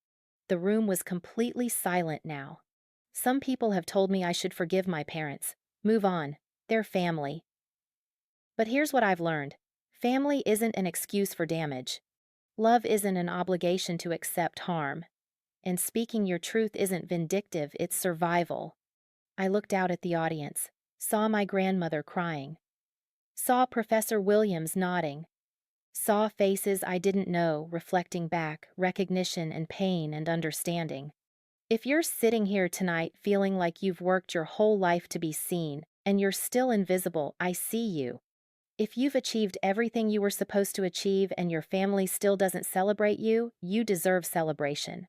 The room was completely silent now. Some people have told me I should forgive my parents, move on, they're family. But here's what I've learned. Family isn't an excuse for damage. Love isn't an obligation to accept harm. And speaking your truth isn't vindictive, it's survival. I looked out at the audience, saw my grandmother crying, saw Professor Williams nodding, saw faces I didn't know reflecting back recognition and pain and understanding. If you're sitting here tonight feeling like you've worked your whole life to be seen and you're still invisible, I see you. If you've achieved everything you were supposed to achieve and your family still doesn't celebrate you, you deserve celebration.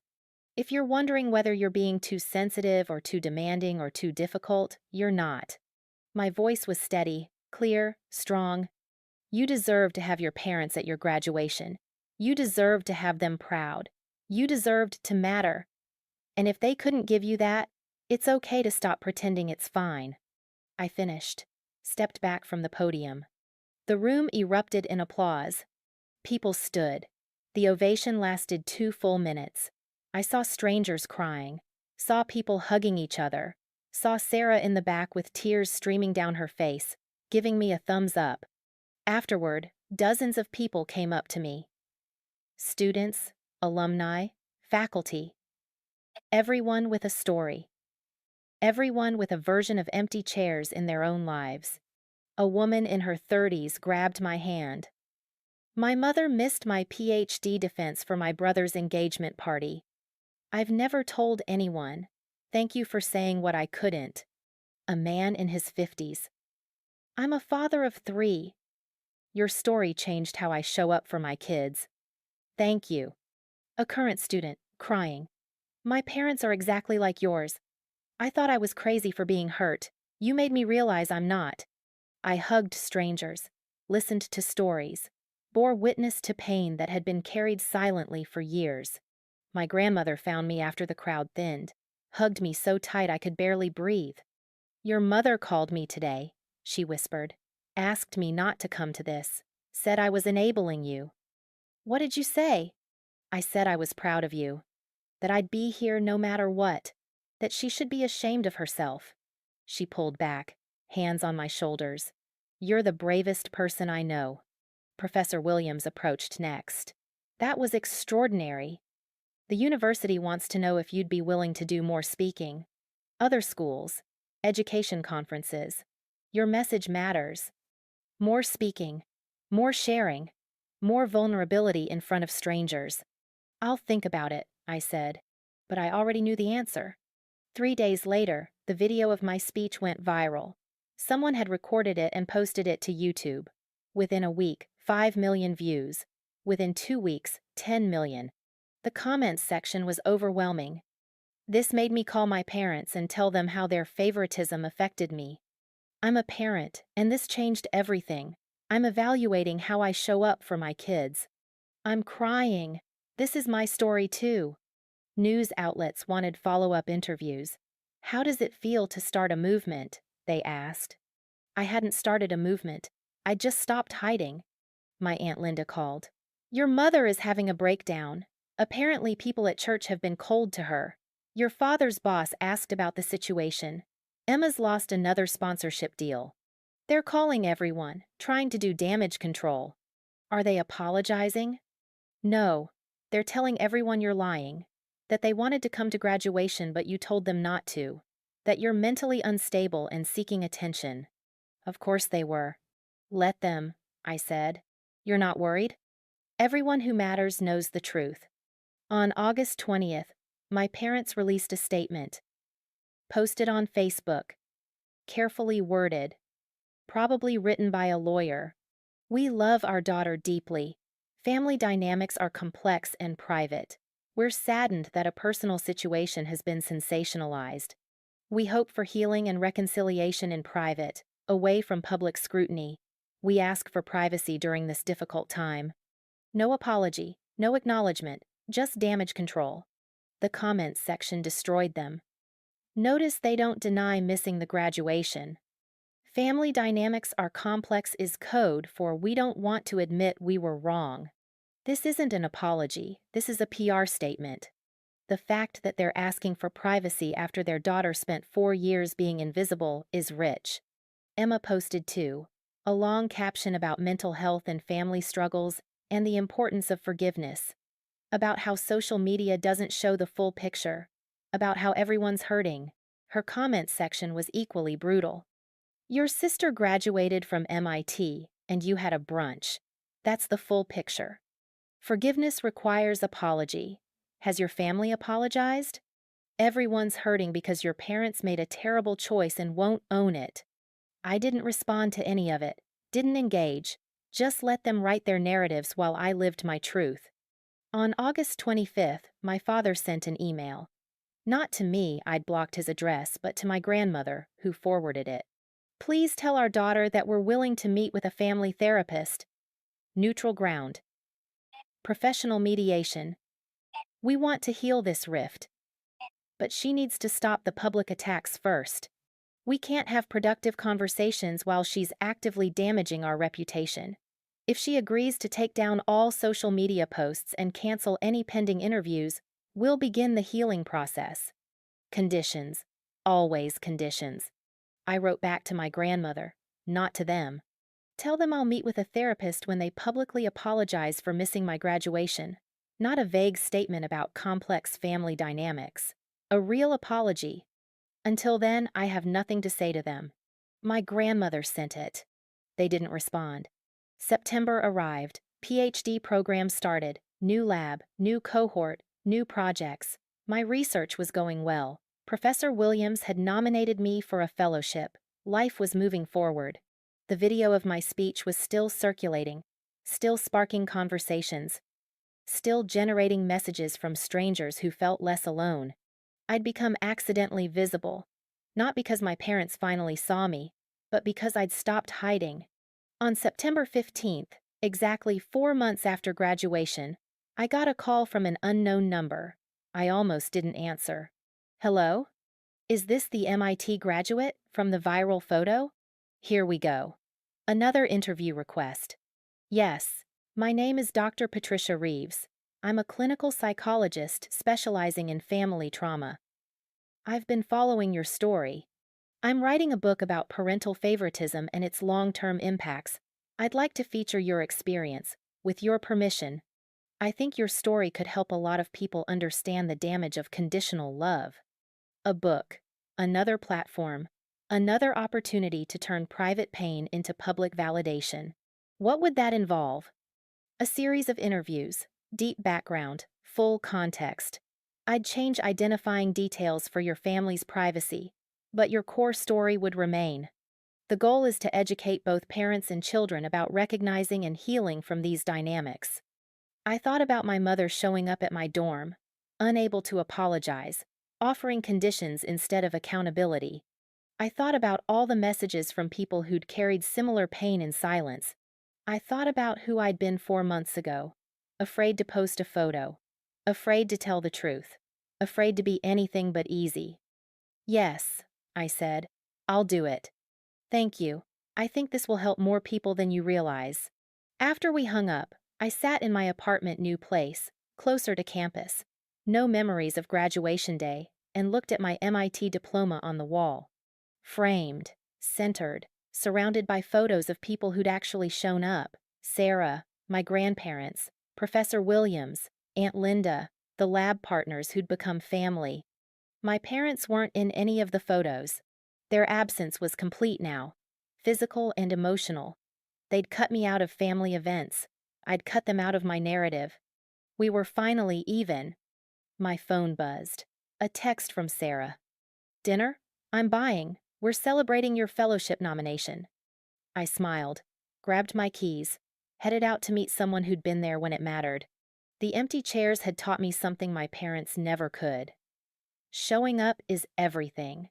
If you're wondering whether you're being too sensitive or too demanding or too difficult, you're not. My voice was steady, clear, strong. You deserve to have your parents at your graduation. You deserve to have them proud. You deserved to matter. And if they couldn't give you that, it's okay to stop pretending it's fine. I finished, stepped back from the podium. The room erupted in applause. People stood. The ovation lasted 2 full minutes. I saw strangers crying, saw people hugging each other, saw Sarah in the back with tears streaming down her face, giving me a thumbs up. Afterward, dozens of people came up to me. Students, alumni, faculty. Everyone with a story. Everyone with a version of empty chairs in their own lives. A woman in her 30s grabbed my hand. My mother missed my PhD defense for my brother's engagement party. I've never told anyone. Thank you for saying what I couldn't. A man in his 50s. I'm a father of 3. Your story changed how I show up for my kids. Thank you. A current student, crying. My parents are exactly like yours. I thought I was crazy for being hurt. You made me realize I'm not. I hugged strangers, listened to stories, bore witness to pain that had been carried silently for years. My grandmother found me after the crowd thinned, hugged me so tight I could barely breathe. Your mother called me today, she whispered, asked me not to come to this, said I was enabling you. What did you say? I said I was proud of you, that I'd be here no matter what, that she should be ashamed of herself. She pulled back, hands on my shoulders. You're the bravest person I know. Professor Williams approached next. That was extraordinary. The university wants to know if you'd be willing to do more speaking. Other schools, education conferences. Your message matters. More speaking, more sharing, more vulnerability in front of strangers. I'll think about it, I said, but I already knew the answer. 3 days later, the video of my speech went viral. Someone had recorded it and posted it to YouTube. Within a week, 5 million views. Within 2 weeks, 10 million. The comments section was overwhelming. This made me call my parents and tell them how their favoritism affected me. I'm a parent, and this changed everything. I'm evaluating how I show up for my kids. I'm crying. This is my story too. News outlets wanted follow-up interviews. How does it feel to start a movement? They asked. I hadn't started a movement. I just stopped hiding. My Aunt Linda called. Your mother is having a breakdown. Apparently people at church have been cold to her. Your father's boss asked about the situation. Emma's lost another sponsorship deal. They're calling everyone, trying to do damage control. Are they apologizing? No. They're telling everyone you're lying. That they wanted to come to graduation but you told them not to. That you're mentally unstable and seeking attention. Of course they were. Let them, I said. You're not worried? Everyone who matters knows the truth. On August 20th, my parents released a statement, posted on Facebook, carefully worded, probably written by a lawyer. We love our daughter deeply. Family dynamics are complex and private. We're saddened that a personal situation has been sensationalized. We hope for healing and reconciliation in private, away from public scrutiny. We ask for privacy during this difficult time. No apology, no acknowledgement, just damage control. The comments section destroyed them. Notice they don't deny missing the graduation. Family dynamics are complex is code for we don't want to admit we were wrong. This isn't an apology, this is a PR statement. The fact that they're asking for privacy after their daughter spent 4 years being invisible is rich. Emma posted too, a long caption about mental health and family struggles and the importance of forgiveness, about how social media doesn't show the full picture, about how everyone's hurting. Her comments section was equally brutal. Your sister graduated from MIT, and you had a brunch. That's the full picture. Forgiveness requires apology. Has your family apologized? Everyone's hurting because your parents made a terrible choice and won't own it. I didn't respond to any of it, didn't engage, just let them write their narratives while I lived my truth. On August 25th, my father sent an email. Not to me, I'd blocked his address, but to my grandmother, who forwarded it. Please tell our daughter that we're willing to meet with a family therapist. Neutral ground. Professional mediation. We want to heal this rift. But she needs to stop the public attacks first. We can't have productive conversations while she's actively damaging our reputation. If she agrees to take down all social media posts and cancel any pending interviews, we'll begin the healing process. Conditions. Always conditions. I wrote back to my grandmother, not to them. Tell them I'll meet with a therapist when they publicly apologize for missing my graduation. Not a vague statement about complex family dynamics. A real apology. Until then, I have nothing to say to them. My grandmother sent it. They didn't respond. September arrived. PhD program started. New lab, new cohort, new projects. My research was going well. Professor Williams had nominated me for a fellowship. Life was moving forward. The video of my speech was still circulating, still sparking conversations, still generating messages from strangers who felt less alone. I'd become accidentally visible, not because my parents finally saw me, but because I'd stopped hiding. On September 15th, exactly 4 months after graduation, I got a call from an unknown number. I almost didn't answer. Hello? Is this the MIT graduate from the viral photo? Here we go. Another interview request. Yes, my name is Dr. Patricia Reeves. I'm a clinical psychologist specializing in family trauma. I've been following your story. I'm writing a book about parental favoritism and its long-term impacts. I'd like to feature your experience, with your permission. I think your story could help a lot of people understand the damage of conditional love. A book, another platform, another opportunity to turn private pain into public validation. What would that involve? A series of interviews, deep background, full context. I'd change identifying details for your family's privacy, but your core story would remain. The goal is to educate both parents and children about recognizing and healing from these dynamics. I thought about my mother showing up at my dorm, unable to apologize, offering conditions instead of accountability. I thought about all the messages from people who'd carried similar pain in silence. I thought about who I'd been 4 months ago, afraid to post a photo, afraid to tell the truth, afraid to be anything but easy. Yes, I said, I'll do it. Thank you. I think this will help more people than you realize. After we hung up, I sat in my apartment new place, closer to campus. No memories of graduation day, and looked at my MIT diploma on the wall. Framed, centered, surrounded by photos of people who'd actually shown up. Sarah, my grandparents, Professor Williams, Aunt Linda, the lab partners who'd become family. My parents weren't in any of the photos. Their absence was complete now. physical and emotional. They'd cut me out of family events. I'd cut them out of my narrative. We were finally even. My phone buzzed. A text from Sarah. Dinner? I'm buying. We're celebrating your fellowship nomination. I smiled, grabbed my keys, headed out to meet someone who'd been there when it mattered. The empty chairs had taught me something my parents never could. Showing up is everything.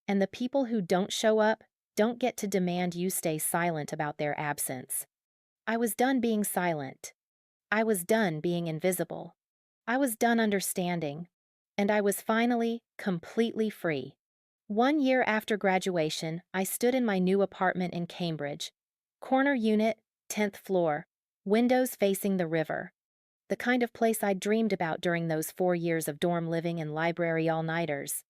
And the people who don't show up don't get to demand you stay silent about their absence. I was done being silent. I was done being invisible. I was done understanding. And I was finally completely free. 1 year after graduation, I stood in my new apartment in Cambridge. Corner unit, 10th floor, windows facing the river. The kind of place I'd dreamed about during those 4 years of dorm living and library all-nighters.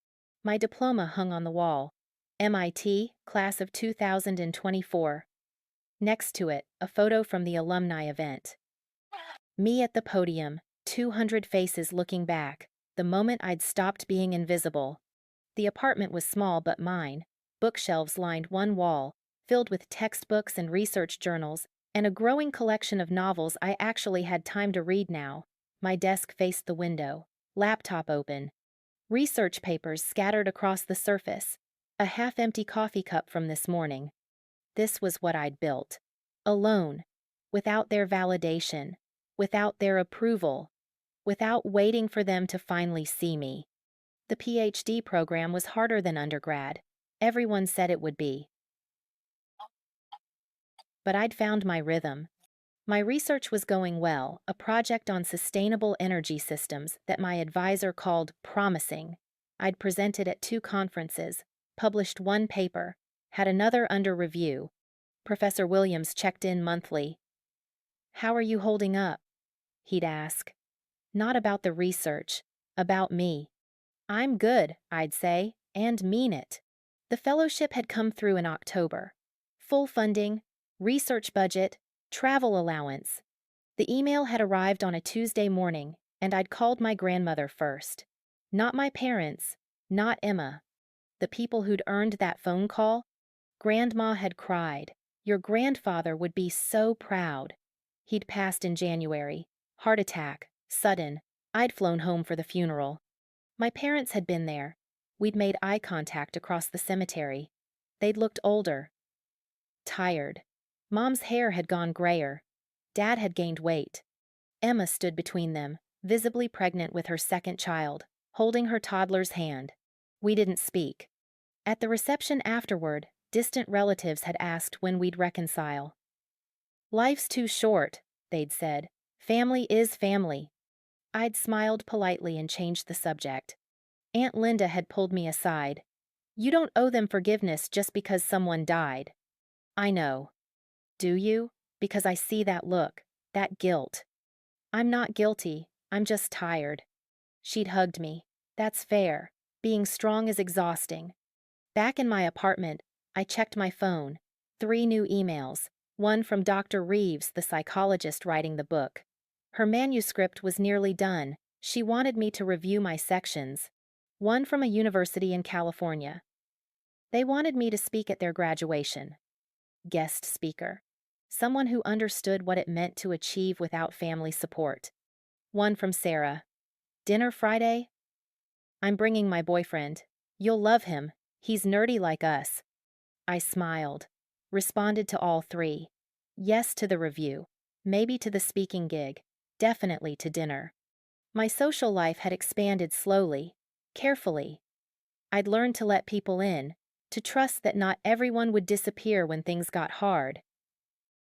My diploma hung on the wall. MIT, class of 2024. Next to it, a photo from the alumni event. Me at the podium, 200 faces looking back, the moment I'd stopped being invisible. The apartment was small but mine. Bookshelves lined one wall, filled with textbooks and research journals, and a growing collection of novels I actually had time to read now. My desk faced the window, laptop open, research papers scattered across the surface, a half-empty coffee cup from this morning. This was what I'd built. Alone, without their validation, without their approval, without waiting for them to finally see me. The PhD program was harder than undergrad. Everyone said it would be. But I'd found my rhythm. My research was going well, a project on sustainable energy systems that my advisor called promising. I'd presented at 2 conferences, published 1 paper, had another under review. Professor Williams checked in monthly. "How are you holding up?" he'd ask. Not about the research, about me. "I'm good," I'd say, and mean it. The fellowship had come through in October. Full funding, research budget, travel allowance. The email had arrived on a Tuesday morning, and I'd called my grandmother first. Not my parents, not Emma. The people who'd earned that phone call. Grandma had cried. Your grandfather would be so proud. He'd passed in January. Heart attack, sudden. I'd flown home for the funeral. My parents had been there. We'd made eye contact across the cemetery. They'd looked older. Tired. Mom's hair had gone grayer. Dad had gained weight. Emma stood between them, visibly pregnant with her second child, holding her toddler's hand. We didn't speak. At the reception afterward, distant relatives had asked when we'd reconcile. "Life's too short," they'd said. "Family is family." I'd smiled politely and changed the subject. Aunt Linda had pulled me aside. "You don't owe them forgiveness just because someone died." "I know." "Do you?" "Because I see that look, that guilt." "I'm not guilty, I'm just tired." She'd hugged me. "That's fair. Being strong is exhausting." Back in my apartment, I checked my phone. 3 new emails. One from Dr. Reeves, the psychologist writing the book. Her manuscript was nearly done. She wanted me to review my sections. One from a university in California. They wanted me to speak at their graduation. Guest speaker. Someone who understood what it meant to achieve without family support. One from Sarah. "Dinner Friday?" "I'm bringing my boyfriend. You'll love him. He's nerdy like us." I smiled. Responded to all 3. Yes to the review. Maybe to the speaking gig. Definitely to dinner. My social life had expanded slowly, carefully. I'd learned to let people in, to trust that not everyone would disappear when things got hard.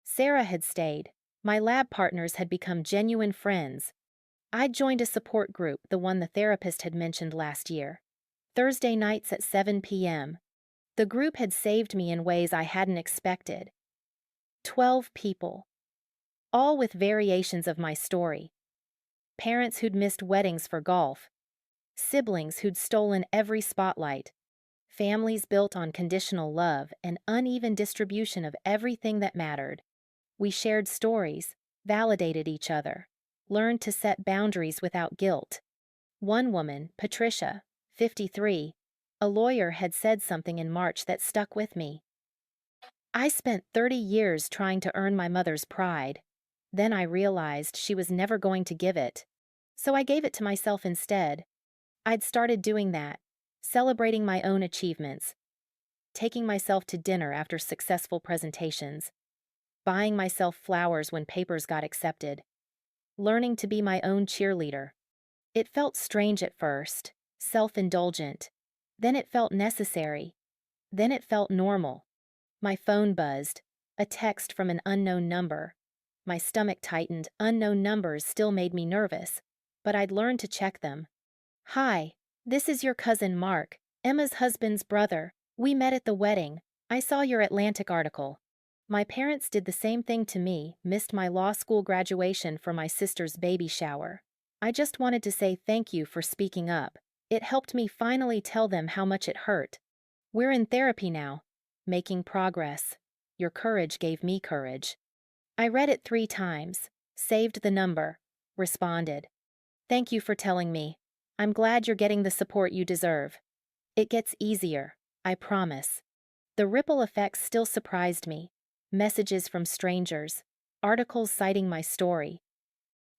Sarah had stayed. My lab partners had become genuine friends. I'd joined a support group, the one the therapist had mentioned last year. Thursday nights at 7 p.m. The group had saved me in ways I hadn't expected. 12 people. All with variations of my story. Parents who'd missed weddings for golf. Siblings who'd stolen every spotlight. Families built on conditional love and uneven distribution of everything that mattered. We shared stories, validated each other, learned to set boundaries without guilt. One woman, Patricia, 53, a lawyer, had said something in March that stuck with me. I spent 30 years trying to earn my mother's pride. Then I realized she was never going to give it. So I gave it to myself instead. I'd started doing that, celebrating my own achievements, taking myself to dinner after successful presentations, buying myself flowers when papers got accepted, learning to be my own cheerleader. It felt strange at first, self-indulgent. Then it felt necessary. Then it felt normal. My phone buzzed, a text from an unknown number. My stomach tightened, unknown numbers still made me nervous, but I'd learned to check them. Hi, this is your cousin Mark, Emma's husband's brother. We met at the wedding. I saw your Atlantic article. My parents did the same thing to me, missed my law school graduation for my sister's baby shower. I just wanted to say thank you for speaking up. It helped me finally tell them how much it hurt. We're in therapy now, making progress. Your courage gave me courage. I read it 3 times, saved the number, responded. Thank you for telling me. I'm glad you're getting the support you deserve. It gets easier, I promise. The ripple effects still surprised me. Messages from strangers, articles citing my story,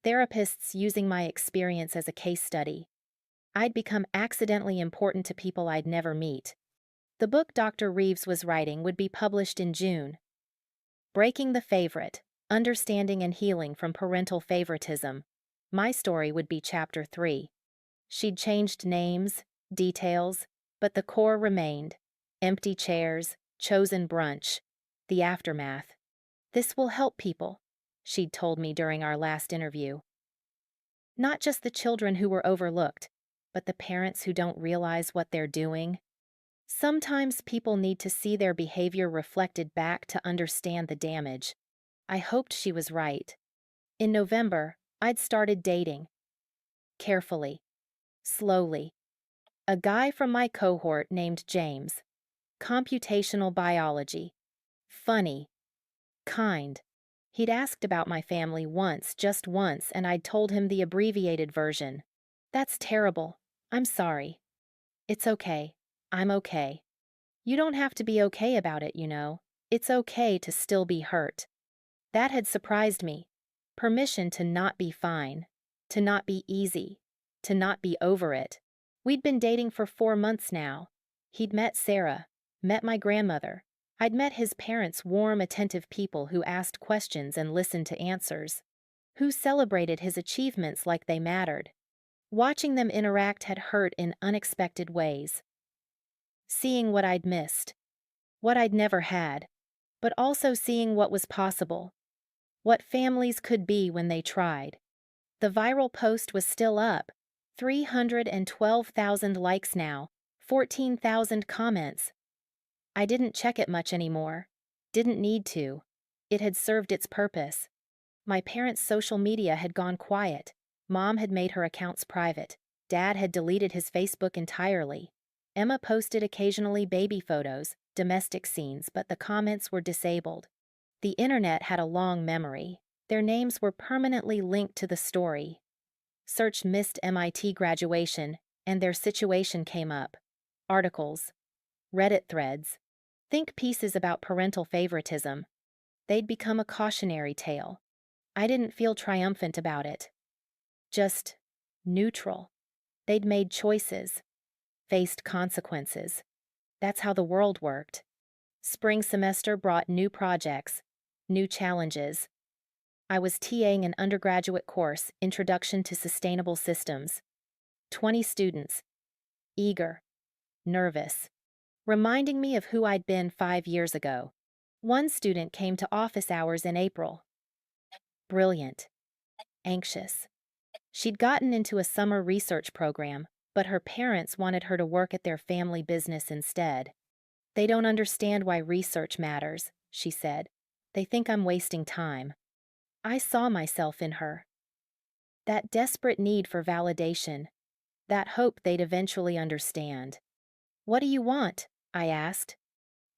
therapists using my experience as a case study. I'd become accidentally important to people I'd never meet. The book Dr. Reeves was writing would be published in June. Breaking the Favorite, Understanding and Healing from Parental Favoritism. My story would be Chapter 3. She'd changed names, details, but the core remained. Empty chairs, chosen brunch, the aftermath. This will help people, she'd told me during our last interview. Not just the children who were overlooked, but the parents who don't realize what they're doing. Sometimes people need to see their behavior reflected back to understand the damage. I hoped she was right. In November, I'd started dating. Carefully. Slowly. A guy from my cohort named James. Computational biology. Funny. Kind. He'd asked about my family once, just once, and I'd told him the abbreviated version. That's terrible. I'm sorry. It's okay. I'm okay. You don't have to be okay about it, you know. It's okay to still be hurt. That had surprised me. Permission to not be fine. To not be easy. To not be over it. We'd been dating for 4 months now. He'd met Sarah, met my grandmother. I'd met his parents, warm, attentive people who asked questions and listened to answers, who celebrated his achievements like they mattered. Watching them interact had hurt in unexpected ways. Seeing what I'd missed, what I'd never had, but also seeing what was possible, what families could be when they tried. The viral post was still up, 312,000 likes now, 14,000 comments. I didn't check it much anymore. Didn't need to. It had served its purpose. My parents' social media had gone quiet. Mom had made her accounts private. Dad had deleted his Facebook entirely. Emma posted occasionally baby photos, domestic scenes, but the comments were disabled. The internet had a long memory. Their names were permanently linked to the story. Search missed MIT graduation, and their situation came up. Articles. Reddit threads. Think pieces about parental favoritism. They'd become a cautionary tale. I didn't feel triumphant about it. Just neutral. They'd made choices, faced consequences. That's how the world worked. Spring semester brought new projects, new challenges. I was TAing an undergraduate course, Introduction to Sustainable Systems. 20 students. Eager. Nervous. Reminding me of who I'd been 5 years ago. One student came to office hours in April. Brilliant. Anxious. She'd gotten into a summer research program, but her parents wanted her to work at their family business instead. They don't understand why research matters, she said. They think I'm wasting time. I saw myself in her. That desperate need for validation. That hope they'd eventually understand. What do you want? I asked.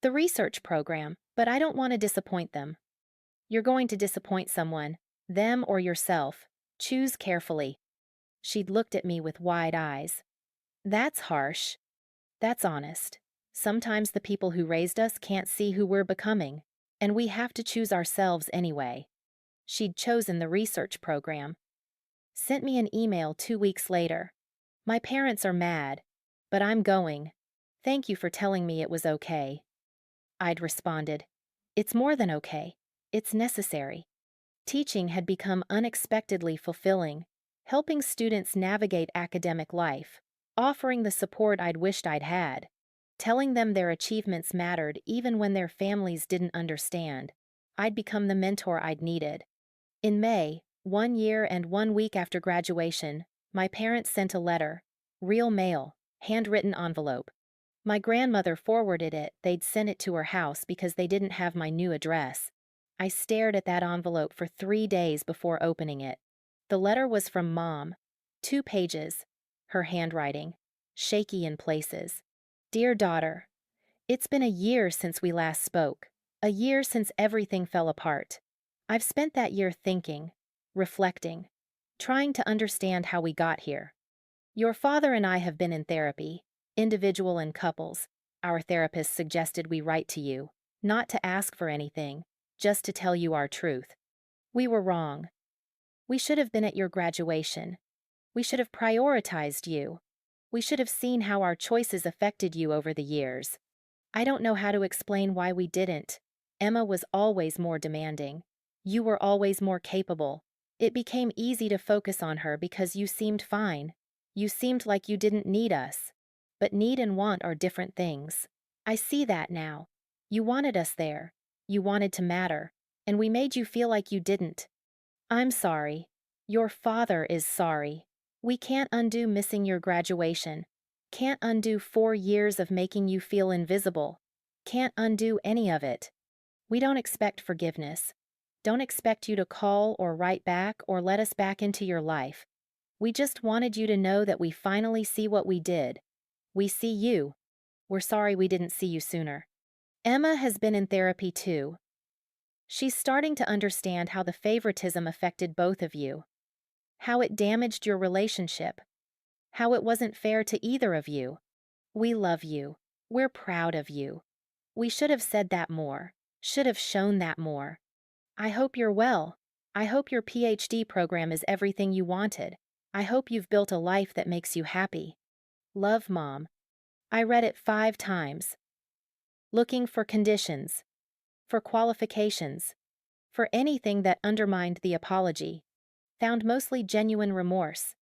The research program, but I don't want to disappoint them. You're going to disappoint someone, them or yourself. Choose carefully. She'd looked at me with wide eyes. That's harsh. That's honest. Sometimes the people who raised us can't see who we're becoming, and we have to choose ourselves anyway. She'd chosen the research program. Sent me an email 2 weeks later. My parents are mad, but I'm going. Thank you for telling me it was okay. I'd responded, it's more than okay. It's necessary. Teaching had become unexpectedly fulfilling, helping students navigate academic life, offering the support I'd wished I'd had, telling them their achievements mattered even when their families didn't understand. I'd become the mentor I'd needed. In May, 1 year and 1 week after graduation, my parents sent a letter, real mail, handwritten envelope. My grandmother forwarded it. They'd sent it to her house because they didn't have my new address. I stared at that envelope for 3 days before opening it. The letter was from Mom. 2 pages. Her handwriting, shaky in places. Dear daughter, it's been a year since we last spoke. A year since everything fell apart. I've spent that year thinking, reflecting, trying to understand how we got here. Your father and I have been in therapy, individual and couples. Our therapist suggested we write to you, not to ask for anything, just to tell you our truth. We were wrong. We should have been at your graduation. We should have prioritized you. We should have seen how our choices affected you over the years. I don't know how to explain why we didn't. Emma was always more demanding. You were always more capable. It became easy to focus on her because you seemed fine. You seemed like you didn't need us. But need and want are different things. I see that now. You wanted us there. You wanted to matter. And we made you feel like you didn't. I'm sorry. Your father is sorry. We can't undo missing your graduation. Can't undo 4 years of making you feel invisible. Can't undo any of it. We don't expect forgiveness. Don't expect you to call or write back or let us back into your life. We just wanted you to know that we finally see what we did. We see you. We're sorry we didn't see you sooner. Emma has been in therapy too. She's starting to understand how the favoritism affected both of you. How it damaged your relationship. How it wasn't fair to either of you. We love you. We're proud of you. We should have said that more. Should have shown that more. I hope you're well. I hope your PhD program is everything you wanted. I hope you've built a life that makes you happy. Love, Mom. I read it 5 times. Looking for conditions. For qualifications. For anything that undermined the apology. Found mostly genuine remorse.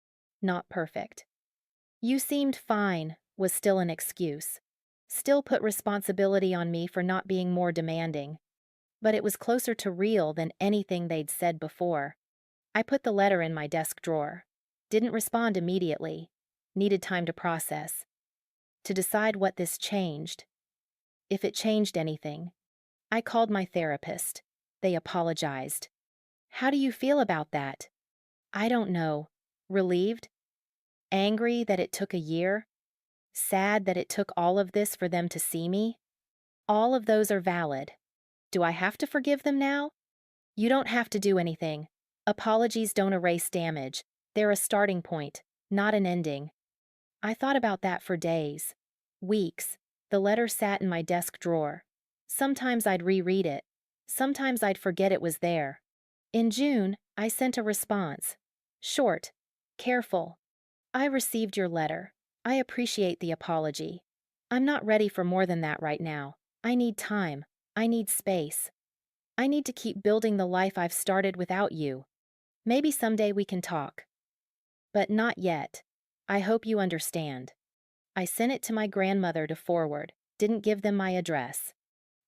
Not perfect. You seemed fine was still an excuse. Still put responsibility on me for not being more demanding. But it was closer to real than anything they'd said before. I put the letter in my desk drawer. Didn't respond immediately. Needed time to process. To decide what this changed. If it changed anything. I called my therapist. They apologized. How do you feel about that? I don't know. Relieved? Angry that it took a year? Sad that it took all of this for them to see me? All of those are valid. Do I have to forgive them now? You don't have to do anything. Apologies don't erase damage. They're a starting point, not an ending. I thought about that for days. Weeks. The letter sat in my desk drawer. Sometimes I'd reread it. Sometimes I'd forget it was there. In June, I sent a response. Short. Careful. I received your letter. I appreciate the apology. I'm not ready for more than that right now. I need time. I need space. I need to keep building the life I've started without you. Maybe someday we can talk. But not yet. I hope you understand. I sent it to my grandmother to forward, didn't give them my address.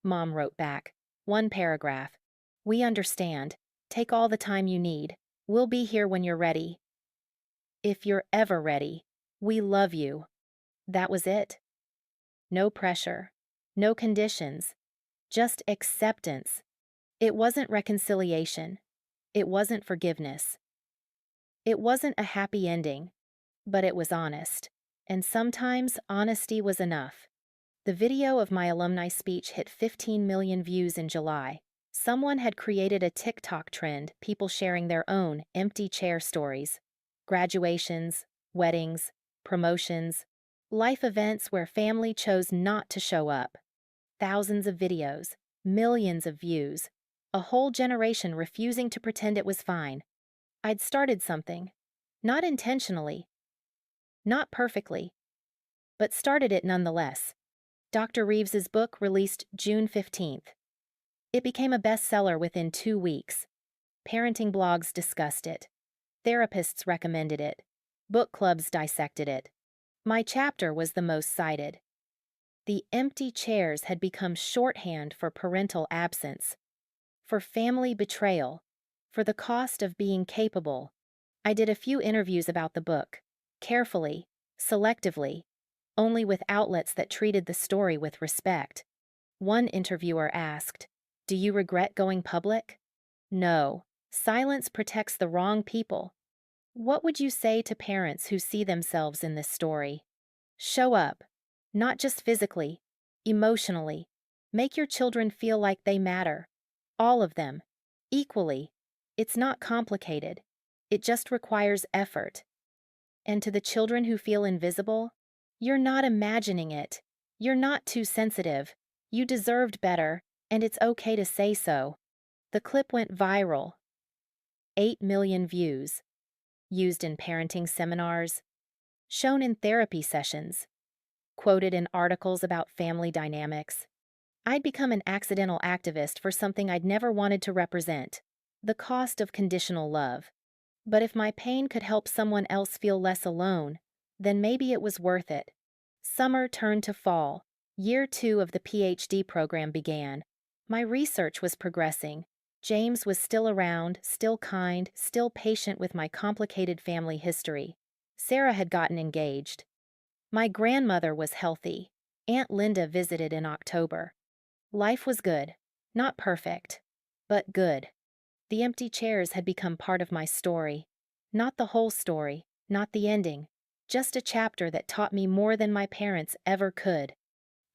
Mom wrote back. 1 paragraph. We understand. Take all the time you need. We'll be here when you're ready. If you're ever ready. We love you. That was it. No pressure. No conditions. Just acceptance. It wasn't reconciliation. It wasn't forgiveness. It wasn't a happy ending, but it was honest. And sometimes honesty was enough. The video of my alumni speech hit 15 million views in July. Someone had created a TikTok trend, people sharing their own empty chair stories. Graduations, weddings, promotions, Life events where family chose not to show up. Thousands of videos, millions of views, a whole generation refusing to pretend it was fine. I'd started something. Not intentionally, not perfectly, but started it nonetheless. Dr. Reeves's book released June 15th. It became a bestseller within 2 weeks. Parenting blogs discussed it. Therapists recommended it. Book clubs dissected it. My chapter was the most cited. The empty chairs had become shorthand for parental absence, for family betrayal, for the cost of being capable. I did a few interviews about the book, carefully, selectively, only with outlets that treated the story with respect. One interviewer asked, "Do you regret going public?" "No. Silence protects the wrong people." What would you say to parents who see themselves in this story? Show up, not just physically, emotionally. Make your children feel like they matter. All of them, equally. It's not complicated. It just requires effort. And to the children who feel invisible, you're not imagining it. You're not too sensitive. You deserved better, and it's okay to say so. The clip went viral. 8 million views. Used in parenting seminars. Shown in therapy sessions. Quoted in articles about family dynamics. I'd become an accidental activist for something I'd never wanted to represent. The cost of conditional love. But if my pain could help someone else feel less alone, then maybe it was worth it. Summer turned to fall. Year 2 of the PhD program began. My research was progressing. James was still around, still kind, still patient with my complicated family history. Sarah had gotten engaged. My grandmother was healthy. Aunt Linda visited in October. Life was good. Not perfect, but good. The empty chairs had become part of my story. Not the whole story, not the ending, just a chapter that taught me more than my parents ever could.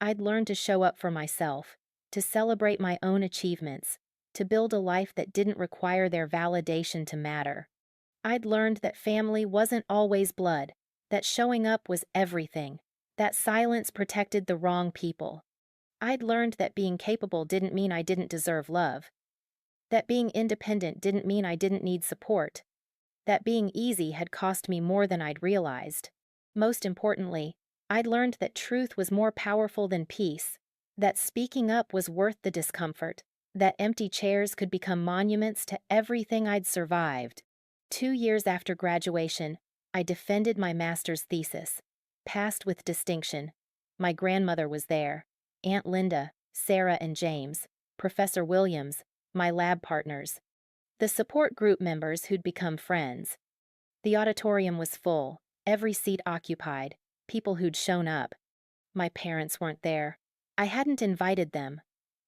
I'd learned to show up for myself, to celebrate my own achievements, to build a life that didn't require their validation to matter. I'd learned that family wasn't always blood, that showing up was everything, that silence protected the wrong people. I'd learned that being capable didn't mean I didn't deserve love, that being independent didn't mean I didn't need support, that being easy had cost me more than I'd realized. Most importantly, I'd learned that truth was more powerful than peace, that speaking up was worth the discomfort, that empty chairs could become monuments to everything I'd survived. 2 years after graduation, I defended my master's thesis, passed with distinction. My grandmother was there, Aunt Linda, Sarah and James, Professor Williams, my lab partners, the support group members who'd become friends. The auditorium was full, every seat occupied, people who'd shown up. My parents weren't there. I hadn't invited them.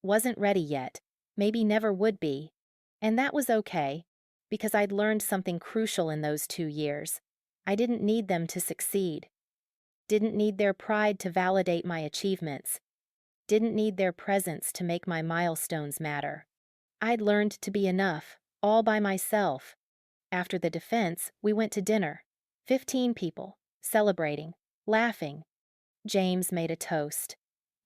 Wasn't ready yet, maybe never would be. And that was okay, because I'd learned something crucial in those 2 years. I didn't need them to succeed. Didn't need their pride to validate my achievements. Didn't need their presence to make my milestones matter. I'd learned to be enough, all by myself. After the defense, we went to dinner. 15 people, celebrating, laughing. James made a toast.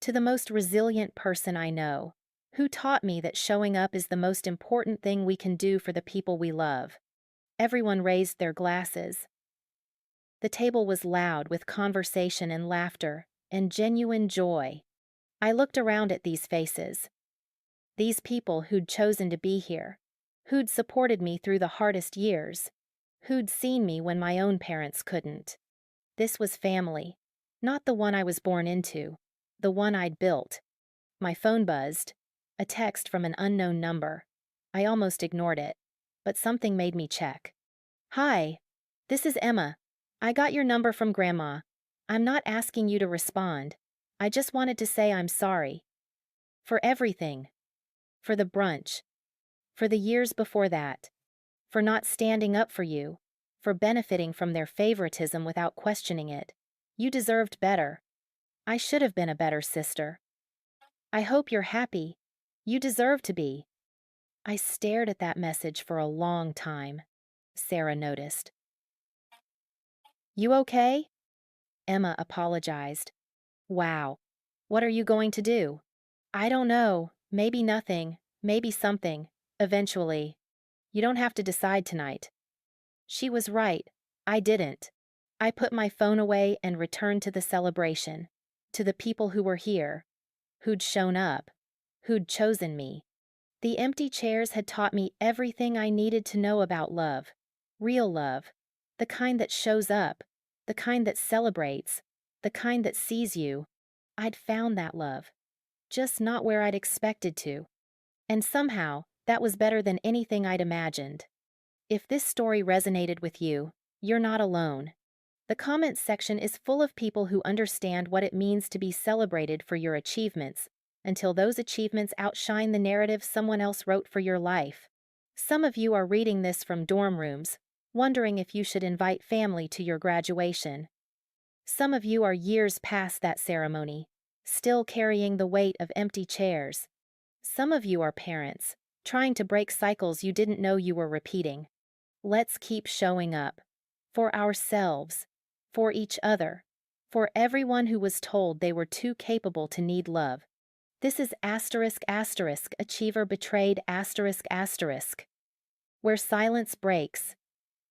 To the most resilient person I know, who taught me that showing up is the most important thing we can do for the people we love. Everyone raised their glasses. The table was loud with conversation and laughter and genuine joy. I looked around at these faces. These people who'd chosen to be here, who'd supported me through the hardest years, who'd seen me when my own parents couldn't. This was family, not the one I was born into, the one I'd built. My phone buzzed, a text from an unknown number. I almost ignored it, but something made me check. "Hi, this is Emma. I got your number from Grandma. I'm not asking you to respond. I just wanted to say I'm sorry. For everything. For the brunch. For the years before that. For not standing up for you. For benefiting from their favoritism without questioning it. You deserved better. I should have been a better sister. I hope you're happy. You deserve to be." I stared at that message for a long time. Sarah noticed. "You okay?" Emma apologized. Wow. What are you going to do? I don't know. Maybe nothing. Maybe something. Eventually. You don't have to decide tonight. She was right. I didn't. I put my phone away and returned to the celebration. To the people who were here. Who'd shown up. Who'd chosen me. The empty chairs had taught me everything I needed to know about love. Real love. The kind that shows up. The kind that celebrates. The kind that sees you. I'd found that love. Just not where I'd expected to. And somehow, that was better than anything I'd imagined. If this story resonated with you, you're not alone. The comments section is full of people who understand what it means to be celebrated for your achievements, until those achievements outshine the narrative someone else wrote for your life. Some of you are reading this from dorm rooms, wondering if you should invite family to your graduation. Some of you are years past that ceremony, still carrying the weight of empty chairs. Some of you are parents, trying to break cycles you didn't know you were repeating. Let's keep showing up. For ourselves. For each other. For everyone who was told they were too capable to need love. This is achiever betrayed where silence breaks.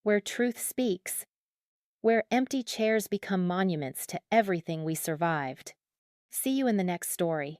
Where truth speaks. Where empty chairs become monuments to everything we survived. See you in the next story.